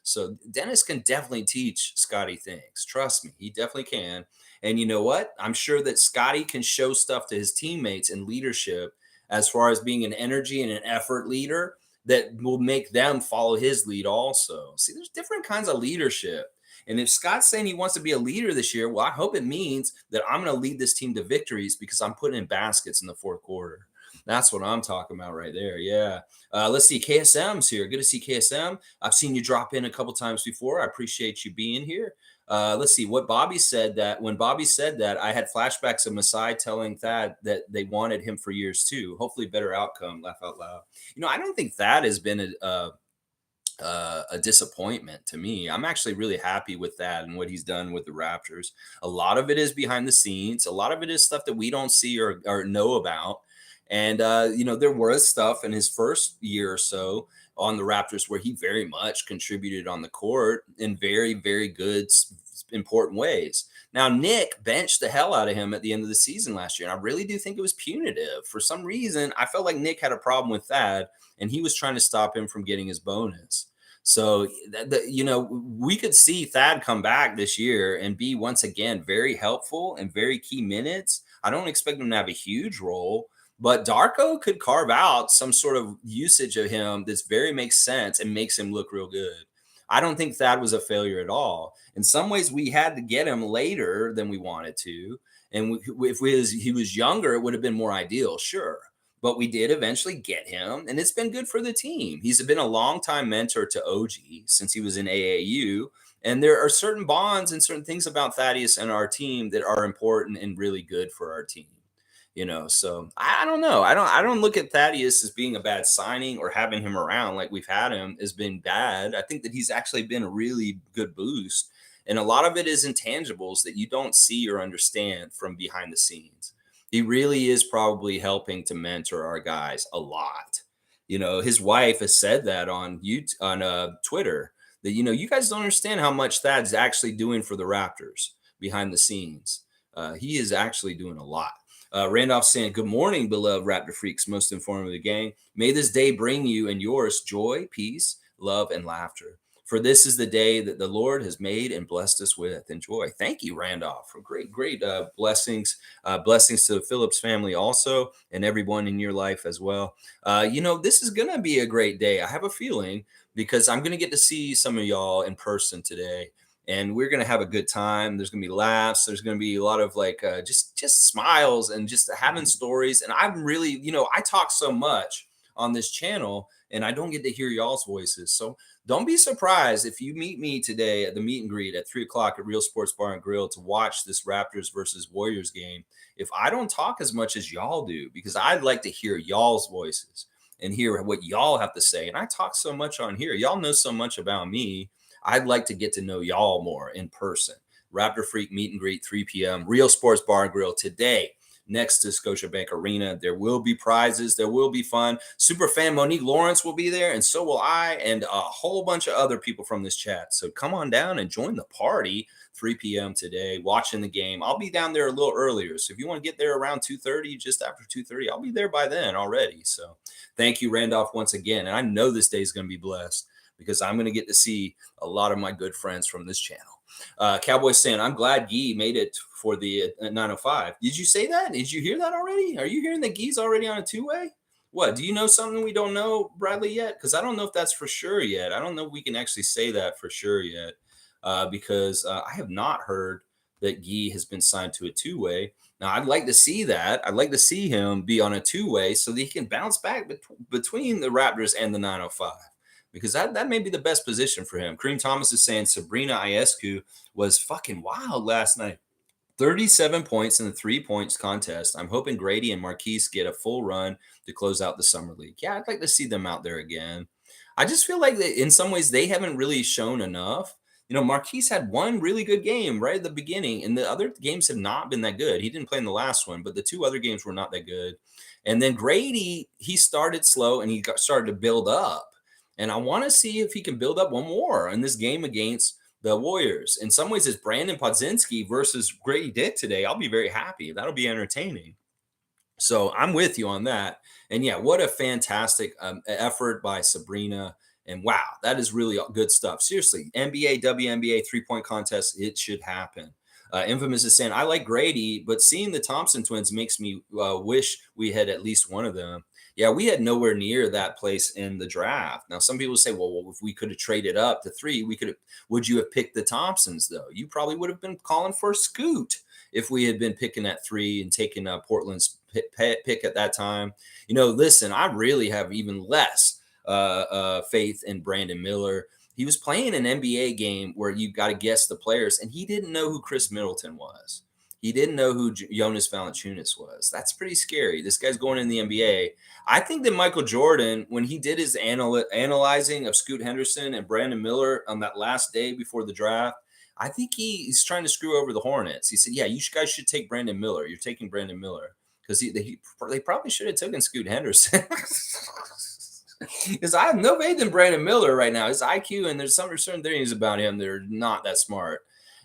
So Dennis can definitely teach Scottie things. Trust me, he definitely can. And you know what? I'm sure that Scottie can show stuff to his teammates in leadership as far as being an energy and an effort leader that will make them follow his lead also. See, there's different kinds of leadership. And if Scott's saying he wants to be a leader this year, well, I hope it means that I'm going to lead this team to victories because I'm putting in baskets in the fourth quarter. That's what I'm talking about right there. Yeah. Let's see. KSM's here. Good to see KSM. I've seen you drop in a couple times before. I appreciate you being here. Let's see what Bobby said that when Bobby said that, I had flashbacks of Masai telling Thad that they wanted him for years too. Hopefully better outcome. Laugh out loud. I don't think Thad has been a disappointment to me. I'm actually really happy with that and what he's done with the Raptors. A lot of it is behind the scenes. A lot of it is stuff that we don't see or know about. And, there was stuff in his first year or so on the Raptors where he very much contributed on the court in very, very good, important ways. Now, Nick benched the hell out of him at the end of the season last year. And I really do think it was punitive. For some reason, I felt like Nick had a problem with that, and he was trying to stop him from getting his bonus. So, we could see Thad come back this year and be once again very helpful and very key minutes. I don't expect him to have a huge role. But Darko could carve out some sort of usage of him that's very makes sense and makes him look real good. I don't think Thad was a failure at all. In some ways, we had to get him later than we wanted to. And if he was younger, it would have been more ideal, sure. But we did eventually get him, and it's been good for the team. He's been a longtime mentor to OG since he was in AAU. And there are certain bonds and certain things about Thaddeus and our team that are important and really good for our team. So I don't know. I don't look at Thaddeus as being a bad signing, or having him around like we've had him as been bad. I think that he's actually been a really good boost. And a lot of it is intangibles that you don't see or understand from behind the scenes. He really is probably helping to mentor our guys a lot. His wife has said that on Twitter, that you guys don't understand how much Thad's actually doing for the Raptors behind the scenes. He is actually doing a lot. Randolph saying, "Good morning, beloved Raptor freaks, most informative gang. May this day bring you and yours joy, peace, love, and laughter. For this is the day that the Lord has made and blessed us with. Enjoy." Thank you, Randolph, for great blessings. Blessings to the Phillips family also, and everyone in your life as well. This is going to be a great day. I have a feeling, because I'm going to get to see some of y'all in person today. And we're going to have a good time. There's going to be laughs. There's going to be a lot of just smiles and just having stories. And I'm really, I talk so much on this channel, and I don't get to hear y'all's voices. So don't be surprised if you meet me today at the meet and greet at 3 o'clock at Real Sports Bar and Grill to watch this Raptors versus Warriors game. If I don't talk as much as y'all do, because I'd like to hear y'all's voices and hear what y'all have to say. And I talk so much on here. Y'all know so much about me. I'd like to get to know y'all more in person. Raptor Freak meet and greet, 3 p.m. Real Sports Bar and Grill today, next to Scotiabank Arena. There will be prizes. There will be fun. Super fan Monique Lawrence will be there, and so will I, and a whole bunch of other people from this chat. So come on down and join the party. 3 p.m. today, watching the game. I'll be down there a little earlier. So if you want to get there around 2:30, just after 2:30, I'll be there by then already. So thank you, Randolph, once again. And I know this day is going to be blessed, because I'm going to get to see a lot of my good friends from this channel. Cowboy saying, "I'm glad Guy made it for the 905. Did you say that? Did you hear that already? Are you hearing that Guy's already on a two-way? What, do you know something we don't know, Bradley, yet? Because I don't know if that's for sure yet. I don't know if we can actually say that for sure yet, because I have not heard that Guy has been signed to a two-way. Now, I'd like to see that. I'd like to see him be on a two-way so that he can bounce back between the Raptors and the 905. Because that may be the best position for him. Kareem Thomas is saying Sabrina Ionescu was fucking wild last night. 37 points in the 3 points contest. I'm hoping Grady and Markquis get a full run to close out the summer league. Yeah, I'd like to see them out there again. I just feel like in some ways they haven't really shown enough. Markquis had one really good game right at the beginning, and the other games have not been that good. He didn't play in the last one, but the two other games were not that good. And then Grady, he started slow and he started to build up. And I want to see if he can build up one more in this game against the Warriors. In some ways, it's Brandon Podzinski versus Grady Dick today. I'll be very happy. That'll be entertaining. So I'm with you on that. And yeah, what a fantastic effort by Sabrina. And wow, that is really good stuff. Seriously, NBA, WNBA 3-point contest, it should happen. Infamous is saying, "I like Grady, but seeing the Thompson twins makes me wish we had at least one of them." Yeah, we had nowhere near that place in the draft. Now, some people say, well, if we could have traded up to 3, would you have picked the Thompsons, though? You probably would have been calling for Scoot if we had been picking at 3 and taking Portland's pick at that time. Listen, I really have even less faith in Brandon Miller. He was playing an NBA game where you got to guess the players, and he didn't know who Chris Middleton was. He didn't know who Jonas Valanciunas was. That's pretty scary. This guy's going in the NBA. I think that Michael Jordan, when he did his analyzing of Scoot Henderson and Brandon Miller on that last day before the draft, I think he's trying to screw over the Hornets. He said, yeah, you guys should take Brandon Miller. You're taking Brandon Miller. Because they probably should have taken Scoot Henderson. Because I have no faith in Brandon Miller right now. His IQ, and there's some certain things about him that are not that smart.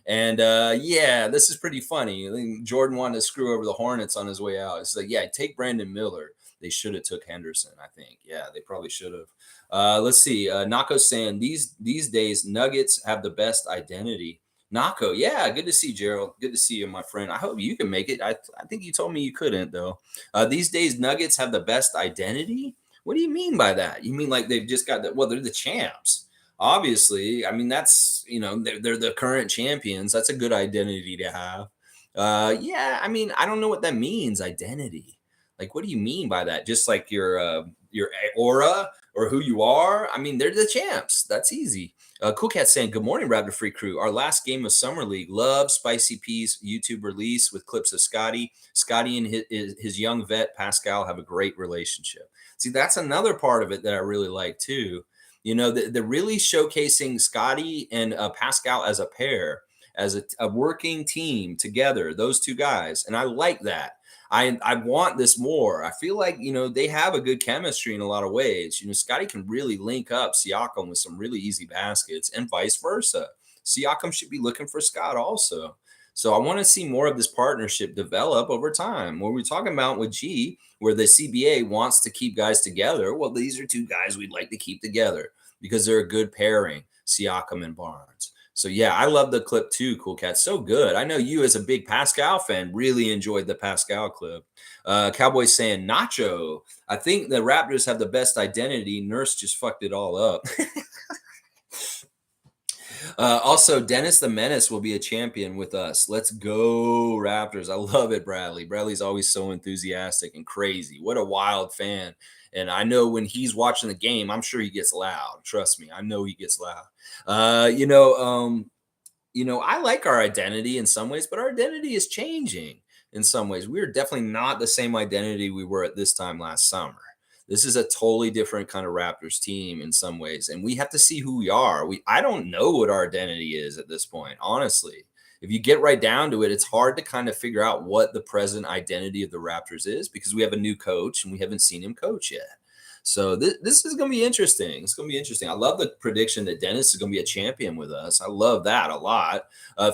And yeah, this is pretty funny. I think Jordan wanted to screw over the Hornets on his way out. It's like, yeah, take Brandon Miller. They should have took Henderson, I think. Yeah, they probably should have. Let's see. Nako's saying these days Nuggets have the best identity. Nako, yeah, good to see Gerald. Good to see you, my friend. I hope you can make it. I think you told me you couldn't, though. These days Nuggets have the best identity. What do you mean by that? You mean like they've just got that? Well, they're the champs. Obviously, I mean, that's, they're the current champions. That's a good identity to have. Yeah, I mean, I don't know what that means, identity. Like, what do you mean by that? Just like your aura or who you are? I mean, they're the champs. That's easy. Cool Cat saying, "Good morning, Raptor Free Crew. Our last game of Summer League. Love Spicy P's YouTube release with clips of Scottie. Scottie and his young vet Pascal have a great relationship. See, that's another part of it that I really like too. The really showcasing Scottie and Pascal as a pair, as a working team together, those two guys. And I like that. I want this more. I feel like, they have a good chemistry in a lot of ways. Scottie can really link up Siakam with some really easy baskets and vice versa. Siakam should be looking for Scott also. So I want to see more of this partnership develop over time. What we're talking about with G, where the CBA wants to keep guys together. Well, these are two guys we'd like to keep together because they're a good pairing, Siakam and Barnes. So yeah, I love the clip too, Cool Cat. So good. I know you, as a big Pascal fan, really enjoyed the Pascal clip. Cowboy saying Nacho. I think the Raptors have the best identity. Nurse just fucked it all up. Also, Dennis the Menace will be a champion with us. Let's go, Raptors. I love it, Bradley. Bradley's always so enthusiastic and crazy. What a wild fan. And I know when he's watching the game, I'm sure he gets loud. Trust me, I know he gets loud. I like our identity in some ways, but our identity is changing in some ways. We're definitely not the same identity we were at this time last summer. This is a totally different kind of Raptors team in some ways, and we have to see who we are. I don't know what our identity is at this point, honestly. If you get right down to it, it's hard to kind of figure out what the present identity of the Raptors is because we have a new coach and we haven't seen him coach yet. So this is going to be interesting. It's going to be interesting. I love the prediction that Dennis is going to be a champion with us. I love that a lot.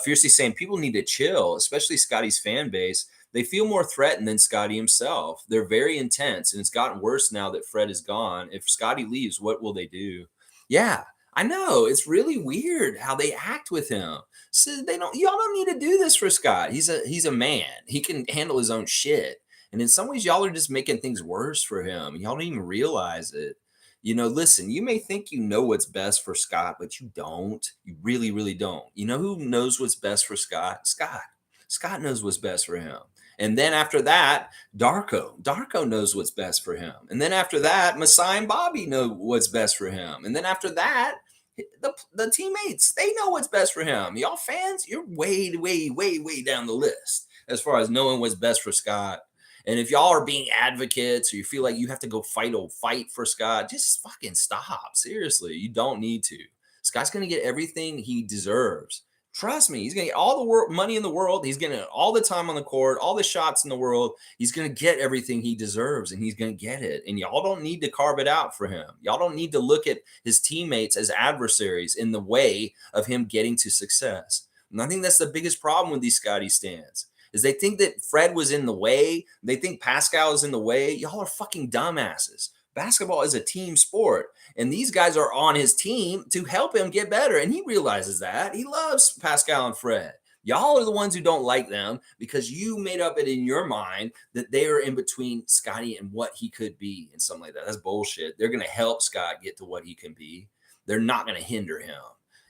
Fiercely saying people need to chill, especially Scottie's fan base. They feel more threatened than Scottie himself. They're very intense, and it's gotten worse now that Fred is gone. If Scottie leaves, what will they do? Yeah, I know. It's really weird how they act with him. So y'all don't need to do this for Scott. He's a man. He can handle his own shit. And in some ways, y'all are just making things worse for him. Y'all don't even realize it. Listen, you may think you know what's best for Scott, but you don't. You really, really don't. You know who knows what's best for Scott? Scott. Scott knows what's best for him. And then after that, Darko. Darko knows what's best for him. And then after that, Masai and Bobby know what's best for him. And then after that, the teammates, they know what's best for him. Y'all fans, you're way, way, way, way down the list as far as knowing what's best for Scott. And if y'all are being advocates or you feel like you have to go fight for Scott, just fucking stop. Seriously, you don't need to. Scott's going to get everything he deserves. Trust me, he's going to get all the money in the world. He's going to all the time on the court, all the shots in the world. He's going to get everything he deserves, and he's going to get it. And y'all don't need to carve it out for him. Y'all don't need to look at his teammates as adversaries in the way of him getting to success. And I think that's the biggest problem with these Scottie stands. Is they think that Fred was in the way. They think Pascal is in the way. Y'all are fucking dumbasses. Basketball is a team sport, and these guys are on his team to help him get better, and he realizes that. He loves Pascal and Fred. Y'all are the ones who don't like them because you made up it in your mind that they are in between Scottie and what he could be and something like that. That's bullshit. They're going to help Scott get to what he can be. They're not going to hinder him.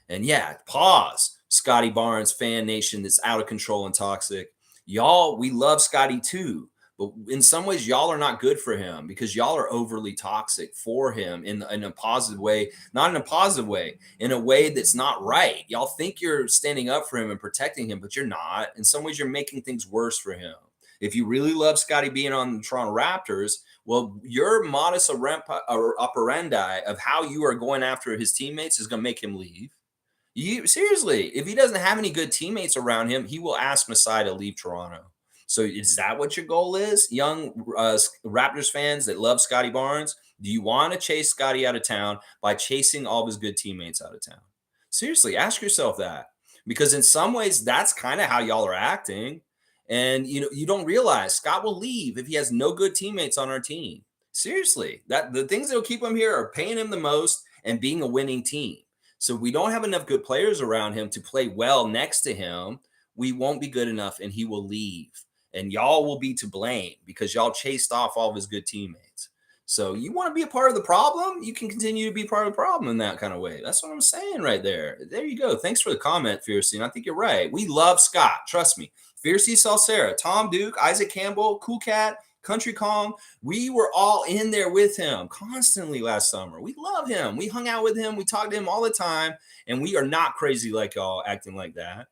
And yeah, pause, Scottie Barnes fan nation that's out of control and toxic. Y'all, we love Scottie too, but in some ways, y'all are not good for him because y'all are overly toxic for him in a positive way, not in a positive way, in a way that's not right. Y'all think you're standing up for him and protecting him, but you're not. In some ways, you're making things worse for him. If you really love Scottie being on the Toronto Raptors, well, your modus operandi of how you are going after his teammates is going to make him leave. Seriously, if he doesn't have any good teammates around him, he will ask Masai to leave Toronto. So is that what your goal is, young Raptors fans that love Scottie Barnes? Do you want to chase Scottie out of town by chasing all of his good teammates out of town? Seriously, ask yourself that. Because in some ways, that's kind of how y'all are acting. And you don't realize Scott will leave if he has no good teammates on our team. Seriously, that the things that will keep him here are paying him the most and being a winning team. So if we don't have enough good players around him to play well next to him, we won't be good enough and he will leave. And y'all will be to blame because y'all chased off all of his good teammates. So you want to be a part of the problem, you can continue to be part of the problem in that kind of way. That's what I'm saying right there. There you go. Thanks for the comment, Fiercey. And I think you're right. We love Scott. Trust me. Fiercey Salsera, Tom Duke, Isaac Campbell, Cool Cat, Country Kong. We were all in there with him constantly last summer. We love him. We hung out with him. We talked to him all the time. And we are not crazy like y'all acting like that.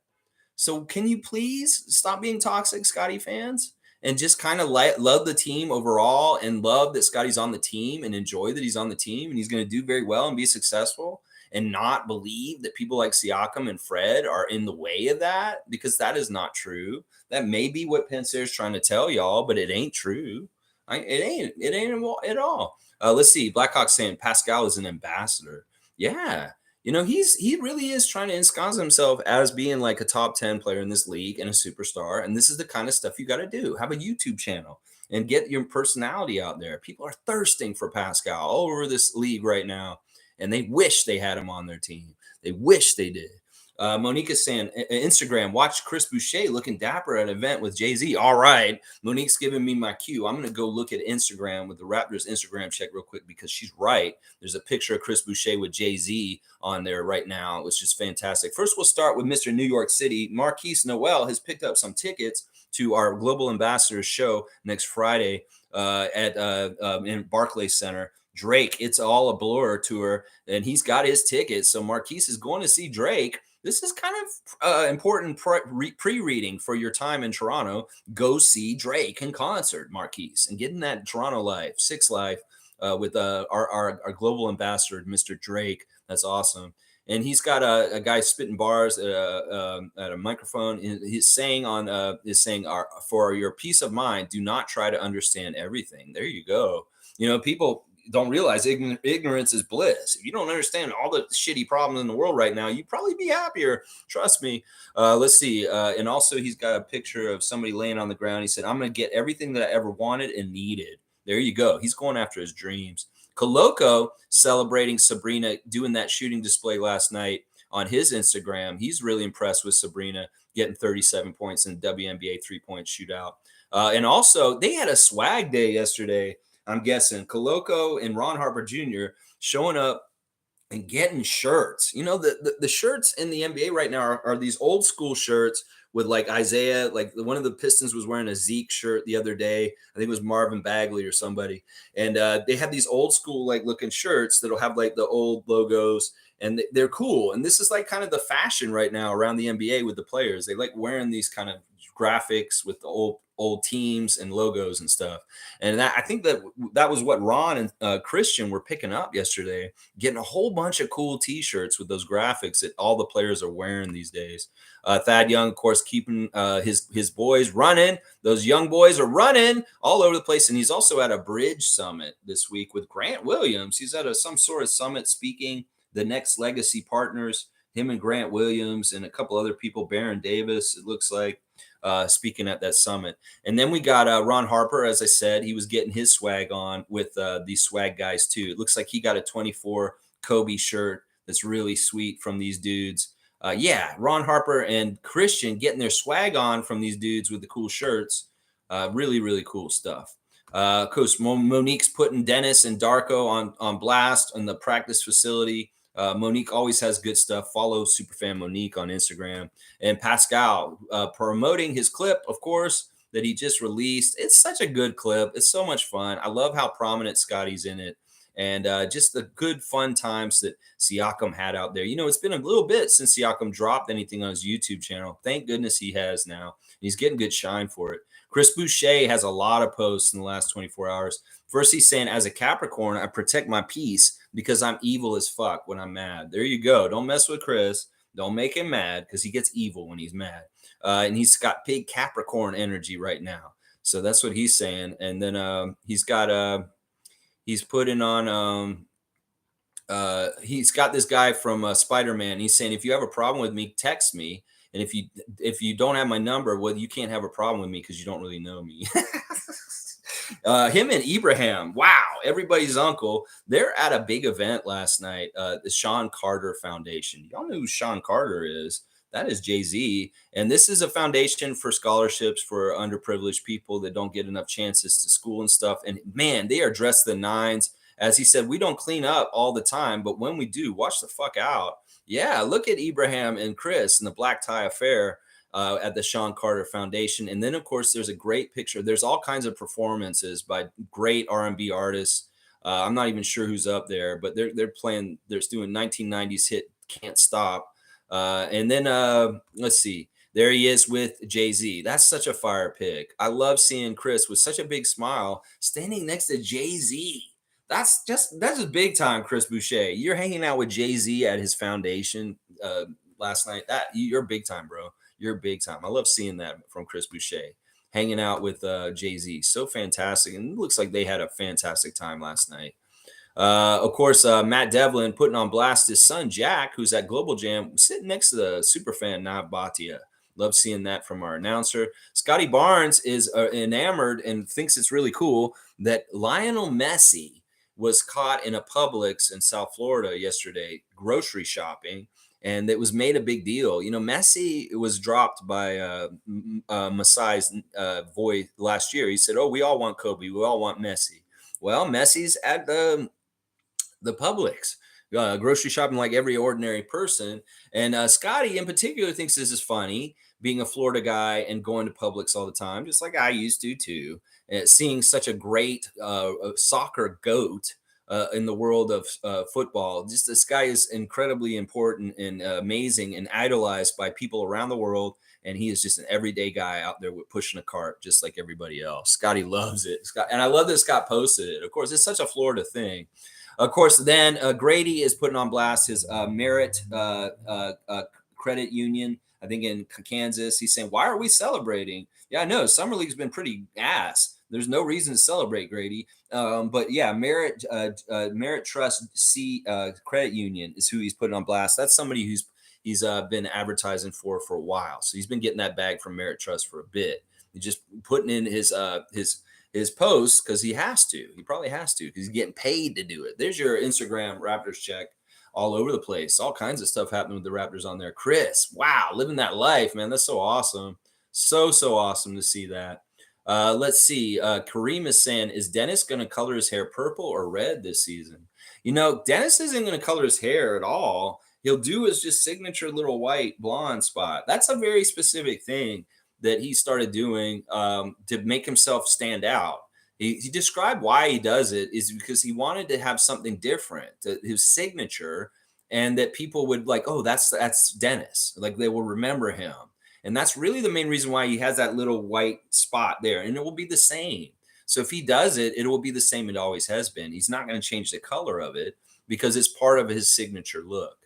So can you please stop being toxic, Scottie fans, and just kind of love the team overall and love that Scottie's on the team and enjoy that he's on the team and he's going to do very well and be successful and not believe that people like Siakam and Fred are in the way of that, because that is not true. That may be what Pensair's trying to tell y'all, but it ain't true. It ain't at all. Let's see. Blackhawk saying Pascal is an ambassador. Yeah. He really is trying to ensconce himself as being like a top 10 player in this league and a superstar. And this is the kind of stuff you got to do. Have a YouTube channel and get your personality out there. People are thirsting for Pascal all over this league right now. And they wish they had him on their team. They wish they did. Monique is saying, Instagram, watch Chris Boucher looking dapper at an event with Jay-Z. All right. Monique's giving me my cue. I'm going to go look at Instagram with the Raptors Instagram check real quick because she's right. There's a picture of Chris Boucher with Jay-Z on there right now, which is fantastic. First, we'll start with Mr. New York City. Markquis Noel has picked up some tickets to our Global Ambassadors show next Friday in Barclays Center. Drake, It's All a Blur tour, and he's got his tickets. So Markquis is going to see Drake. This is kind of important pre-reading for your time in Toronto. Go see Drake in concert, Markquis, and get in that Toronto life, Six Life, with our global ambassador, Mr. Drake. That's awesome. And he's got a guy spitting bars at a microphone. He's saying for your peace of mind, do not try to understand everything. There you go. People don't realize ignorance is bliss. If you don't understand all the shitty problems in the world right now, you'd probably be happier. Trust me. Let's see. And also he's got a picture of somebody laying on the ground. He said, I'm going to get everything that I ever wanted and needed. There you go. He's going after his dreams. Coloco celebrating Sabrina doing that shooting display last night on his Instagram. He's really impressed with Sabrina getting 37 points in WNBA 3-point shootout. And also they had a swag day yesterday. I'm guessing Coloco and Ron Harper Jr. showing up and getting shirts. The shirts in the NBA right now are these old school shirts with like Isaiah, like one of the Pistons was wearing a Zeke shirt the other day. I think it was Marvin Bagley or somebody. And they have these old school like looking shirts that'll have like the old logos, and they're cool. And this is like kind of the fashion right now around the NBA with the players. They like wearing these kind of graphics with the old teams and logos and stuff. And I think that was what Ron and Christian were picking up yesterday, getting a whole bunch of cool t-shirts with those graphics that all the players are wearing these days. Thad Young, of course, keeping his boys running. Those young boys are running all over the place. And he's also at a bridge summit this week with Grant Williams. He's at some sort of summit speaking, the Next Legacy Partners, him and Grant Williams and a couple other people, Baron Davis, it looks like, speaking at that summit. And then we got Ron Harper. As I said, he was getting his swag on with these swag guys too. It looks like he got a 24 Kobe shirt that's really sweet from these dudes. Ron Harper and Christian getting their swag on from these dudes with the cool shirts. Really, really cool stuff. Of course, Monique's putting Dennis and Darko on blast in the practice facility. Monique always has good stuff. Follow Superfan Monique on Instagram. And Pascal promoting his clip, of course, that he just released. It's such a good clip. It's so much fun. I love how prominent Scottie's in it. And just the good, fun times that Siakam had out there. It's been a little bit since Siakam dropped anything on his YouTube channel. Thank goodness he has now. He's getting good shine for it. Chris Boucher has a lot of posts in the last 24 hours. First, he's saying, as a Capricorn, I protect my peace because I'm evil as fuck when I'm mad. There you go. Don't mess with Chris. Don't make him mad because he gets evil when he's mad. And he's got big Capricorn energy right now. So that's what he's saying. And then he's got he's putting on he's got this guy from Spider-Man. He's saying, if you have a problem with me, text me. And if you don't have my number, well, you can't have a problem with me because you don't really know me. Him and Ibrahim, wow, everybody's uncle. They're at a big event last night, the Sean Carter Foundation. Y'all know who Sean Carter is. That is Jay-Z. And this is a foundation for scholarships for underprivileged people that don't get enough chances to school and stuff. And man, they are dressed to the nines. As he said, we don't clean up all the time, but when we do, watch the fuck out. Yeah, look at Ibrahim and Chris and the black tie affair at the Sean Carter Foundation. And then, of course, there's a great picture. There's all kinds of performances by great R&B artists. I'm not even sure who's up there, but they're playing. They're doing 1990s hit "Can't Stop," and then let's see. There he is with Jay-Z. That's such a fire pick. I love seeing Chris with such a big smile standing next to Jay-Z. That's just big time, Chris Boucher. You're hanging out with Jay-Z at his foundation last night. You're big time, bro. You're big time. I love seeing that from Chris Boucher hanging out with Jay-Z. So fantastic. And it looks like they had a fantastic time last night. Of course, Matt Devlin putting on blast his son, Jack, who's at Global Jam, sitting next to the superfan, Nav Bhatia. Love seeing that from our announcer. Scottie Barnes is enamored and thinks it's really cool that Lionel Messi was caught in a Publix in South Florida yesterday, grocery shopping, and it was made a big deal. You know, Messi was dropped by Masai's voice last year. He said, "Oh, we all want Kobe. We all want Messi." Well, Messi's at the Publix, grocery shopping like every ordinary person. And Scottie, in particular, thinks this is funny, being a Florida guy and going to Publix all the time, just like I used to too. Seeing such a great soccer goat in the world of football. Just this guy is incredibly important and amazing and idolized by people around the world. And he is just an everyday guy out there with pushing a cart, just like everybody else. Scottie loves it. And I love that Scott posted it. Of course, it's such a Florida thing. Of course, then Grady is putting on blast his Merit Credit Union, I think in Kansas. He's saying, "Why are we celebrating?" Yeah, I know. Summer League's been pretty ass. There's no reason to celebrate, Grady. But yeah, Merit Trust C Credit Union is who he's putting on blast. That's somebody he's been advertising for a while. So he's been getting that bag from Merit Trust for a bit. He's just putting in his posts because he has to. He probably has to because he's getting paid to do it. There's your Instagram Raptors check all over the place. All kinds of stuff happening with the Raptors on there. Chris, wow, living that life, man. That's so awesome. So awesome to see that. Let's see. Kareem is saying, is Dennis going to color his hair purple or red this season? You know, Dennis isn't going to color his hair at all. He'll do his just signature little white blonde spot. That's a very specific thing that he started doing to make himself stand out. He described why he does it is because he wanted to have something different, his signature, and that people would like, oh, that's Dennis. Like they will remember him. And that's really the main reason why he has that little white spot there. And it will be the same. So if he does it, it will be the same it always has been. He's not going to change the color of it because it's part of his signature look.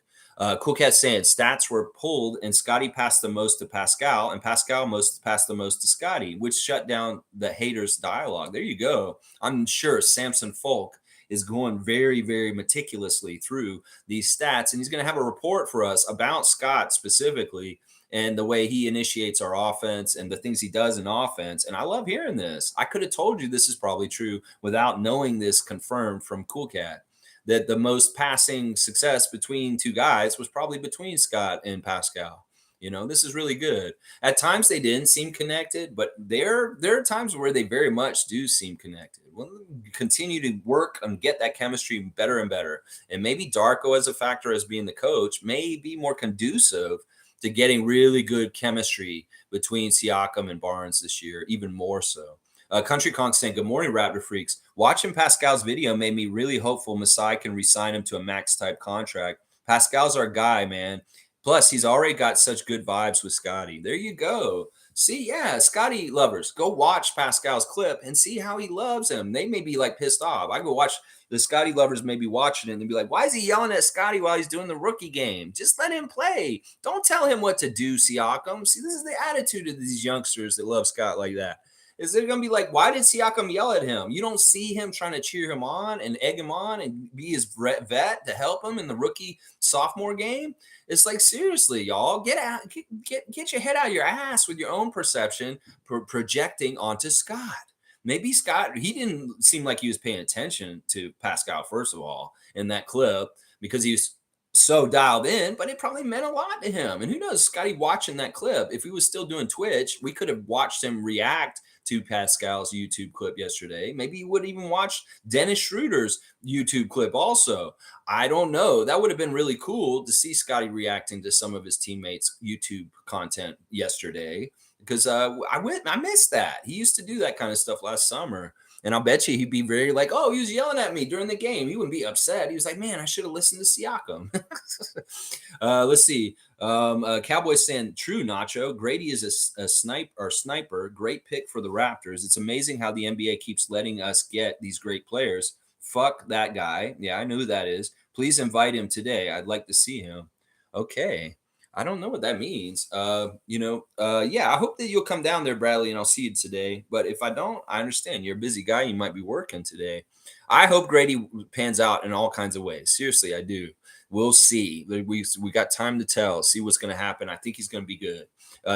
Cool Cat saying stats were pulled and Scottie passed the most to Pascal and Pascal passed the most to Scottie, which shut down the haters dialogue. There you go. I'm sure Samson Folk is going very, very meticulously through these stats, and he's going to have a report for us about Scott specifically and the way he initiates our offense and the things he does in offense. And I love hearing this. I could have told you this is probably true without knowing this confirmed from Cool Cat, that the most passing success between two guys was probably between Scott and Pascal. You know, this is really good. At times they didn't seem connected, but there are times where they very much do seem connected. We'll continue to work and get that chemistry better and better. And maybe Darko as a factor as being the coach may be more conducive to getting really good chemistry between Siakam and Barnes this year, even more so. Country Conk saying, good morning, Raptor Freaks. Watching Pascal's video made me really hopeful Masai can re-sign him to a max-type contract. Pascal's our guy, man. Plus, he's already got such good vibes with Scottie. There you go. See, yeah, Scottie lovers, go watch Pascal's clip and see how he loves him. They may be like pissed off. I go watch the Scottie lovers may be watching it and be like, why is he yelling at Scottie while he's doing the rookie game? Just let him play. Don't tell him what to do, Siakam. See, this is the attitude of these youngsters that love Scott like that. Is it going to be like, why did Siakam yell at him? You don't see him trying to cheer him on and egg him on and be his vet to help him in the rookie sophomore game? It's like, seriously, y'all, get your head out of your ass with your own perception projecting onto Scott. Maybe Scott, he didn't seem like he was paying attention to Pascal, first of all, in that clip, because he was so dialed in, but it probably meant a lot to him. And who knows, Scottie watching that clip, if he was still doing Twitch, we could have watched him react to Pascal's YouTube clip yesterday. Maybe he would even watch Dennis Schroeder's YouTube clip also. I don't know. That would have been really cool to see Scottie reacting to some of his teammates' YouTube content yesterday, because I missed that. He used to do that kind of stuff last summer. And I'll bet you he'd be very like, oh, he was yelling at me during the game. He wouldn't be upset. He was like, man, I should have listened to Siakam. Let's see. Cowboys saying, true, Nacho. Grady is a sniper. Great pick for the Raptors. It's amazing how the NBA keeps letting us get these great players. Fuck that guy. Yeah, I know who that is. Please invite him today. I'd like to see him. Okay. I don't know what that means. Yeah, I hope that you'll come down there, Bradley, and I'll see you today. But if I don't, I understand. You're a busy guy. You might be working today. I hope Grady pans out in all kinds of ways. Seriously, I do. We'll see. We got time to tell. See what's going to happen. I think he's going to be good.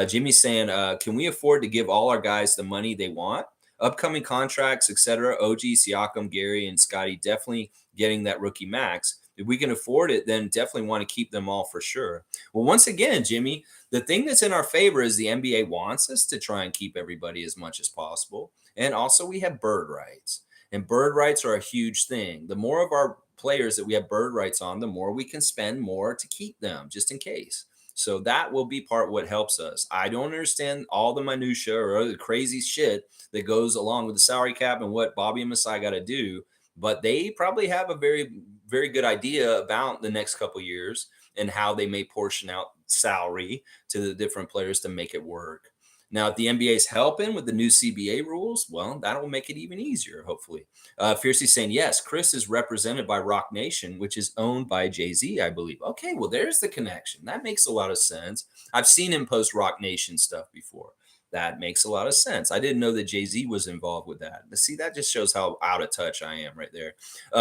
Jimmy's saying, can we afford to give all our guys the money they want? Upcoming contracts, etc. OG, Siakam, Gary, and Scottie definitely getting that rookie max. If we can afford it, then definitely want to keep them all for sure. Well, once again, Jimmy, the thing that's in our favor is the NBA wants us to try and keep everybody as much as possible. And also we have bird rights. And bird rights are a huge thing. The more of our players that we have bird rights on, the more we can spend more to keep them, just in case. So that will be part of what helps us. I don't understand all the minutia or other crazy shit that goes along with the salary cap and what Bobby and Masai got to do, but they probably have a very, very good idea about the next couple of years and how they may portion out salary to the different players to make it work. Now, if the NBA is helping with the new CBA rules, well, that will make it even easier, hopefully. Fiercey saying, yes, Chris is represented by Rock Nation, which is owned by Jay-Z, I believe. Okay, well, there's the connection. That makes a lot of sense. I've seen him post Rock Nation stuff before. That makes a lot of sense. I didn't know that Jay-Z was involved with that. But see, that just shows how out of touch I am right there.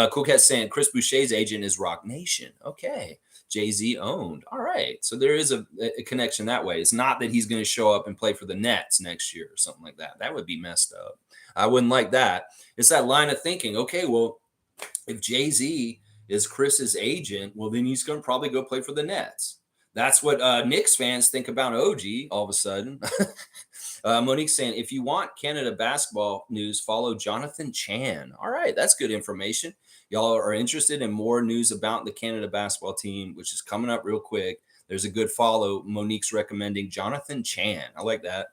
Cool Cat saying Chris Boucher's agent is Rock Nation. Okay. Jay-Z owned. All right. So there is a connection that way. It's not that he's going to show up and play for the Nets next year or something like that. That would be messed up. I wouldn't like that. It's that line of thinking. Okay, well, if Jay-Z is Chris's agent, well, then he's going to probably go play for the Nets. That's what Knicks fans think about OG all of a sudden. Monique saying, if you want Canada basketball news, follow Jonathan Chan. All right, that's good information. Y'all are interested in more news about the Canada basketball team, which is coming up real quick. There's a good follow. Monique's recommending Jonathan Chan. I like that.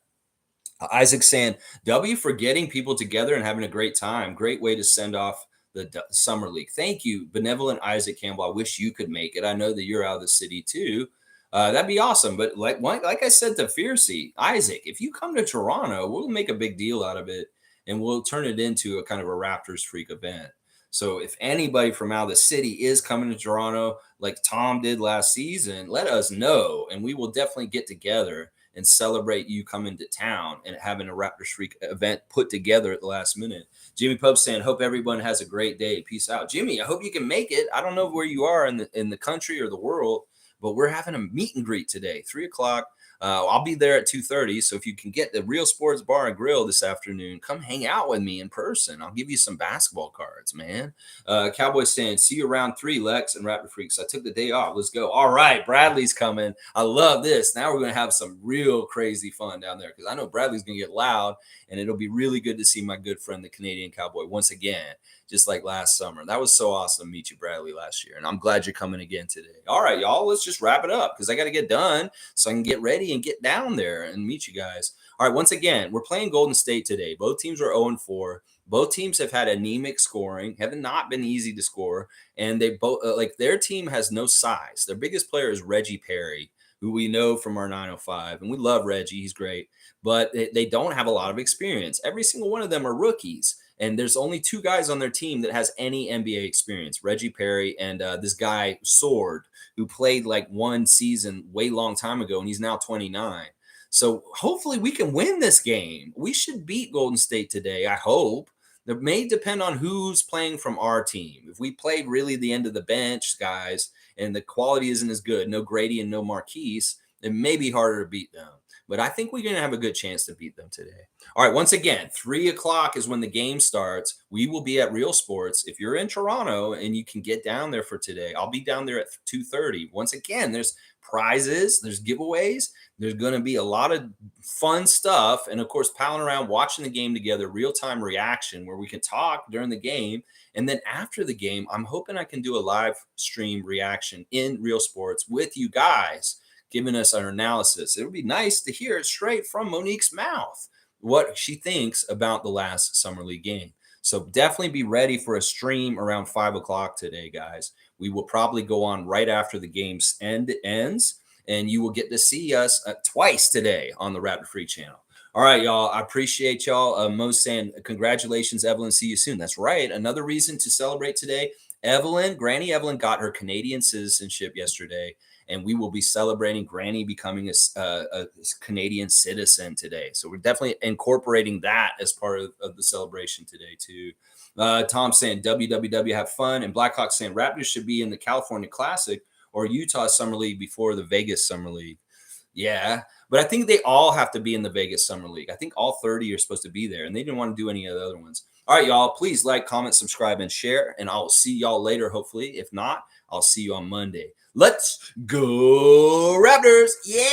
Isaac saying, W for getting people together and having a great time. Great way to send off the summer league. Thank you, benevolent Isaac Campbell. I wish you could make it. I know that you're out of the city too. That'd be awesome. But like I said to Fiercey, Isaac, if you come to Toronto, we'll make a big deal out of it and we'll turn it into a kind of a Raptors freak event. So if anybody from out of the city is coming to Toronto, like Tom did last season, let us know. And we will definitely get together and celebrate you coming to town and having a Raptors freak event put together at the last minute. Jimmy Pope saying, hope everyone has a great day. Peace out. Jimmy, I hope you can make it. I don't know where you are in the country or the world, but we're having a meet and greet today, 3:00. I'll be there at 2:30. So if you can get the Real Sports Bar and Grill this afternoon, come hang out with me in person. I'll give you some basketball cards, man. Cowboys saying, see you around 3, Lex and Raptor Freaks. I took the day off. Let's go. All right, Bradley's coming. I love this. Now we're going to have some real crazy fun down there because I know Bradley's going to get loud, and it'll be really good to see my good friend, the Canadian Cowboy, once again, just like last summer. That was so awesome to meet you, Bradley, last year, and I'm glad you're coming again today. All right, y'all, let's just wrap it up because I got to get done so I can get ready and get down there and meet you guys. All right, once again, we're playing Golden State today. Both teams are 0-4. Both teams have had anemic scoring, have not been easy to score, and they both their team has no size. Their biggest player is Reggie Perry, who we know from our 905, and we love Reggie. He's great, but they don't have a lot of experience. Every single one of them are rookies, and there's only 2 guys on their team that has any NBA experience, Reggie Perry and this guy, Sword, who played like one season way long time ago, and he's now 29. So hopefully we can win this game. We should beat Golden State today, I hope. It may depend on who's playing from our team. If we played really the end of the bench guys and the quality isn't as good, no Grady and no Markquis, it may be harder to beat them. but I think we're going to have a good chance to beat them today. All right, once again, 3 o'clock is when the game starts. We will be at Real Sports. If you're in Toronto and you can get down there for today, I'll be down there at 2:30. Once again, there's prizes, there's giveaways, there's going to be a lot of fun stuff, and of course, palling around, watching the game together, real-time reaction where we can talk during the game. And then after the game, I'm hoping I can do a live stream reaction in Real Sports with you guys, giving us our analysis. It would be nice to hear it straight from Monique's mouth, what she thinks about the last Summer League game. So definitely be ready for a stream around 5 o'clock today, guys. We will probably go on right after the game's ends, and you will get to see us twice today on the Raptor Free channel. All right, y'all. I appreciate y'all. Mo's saying, congratulations, Evelyn. See you soon. That's right. Another reason to celebrate today. Granny Evelyn got her Canadian citizenship yesterday, and we will be celebrating Granny becoming a Canadian citizen today. So we're definitely incorporating that as part of the celebration today, too. Tom saying, WWW, have fun. And Blackhawk saying, Raptors should be in the California Classic or Utah Summer League before the Vegas Summer League. Yeah, but I think they all have to be in the Vegas Summer League. I think all 30 are supposed to be there, and they didn't want to do any of the other ones. All right, y'all, please like, comment, subscribe, and share, and I'll see y'all later, hopefully. If not, I'll see you on Monday. Let's go Raptors. Yeah.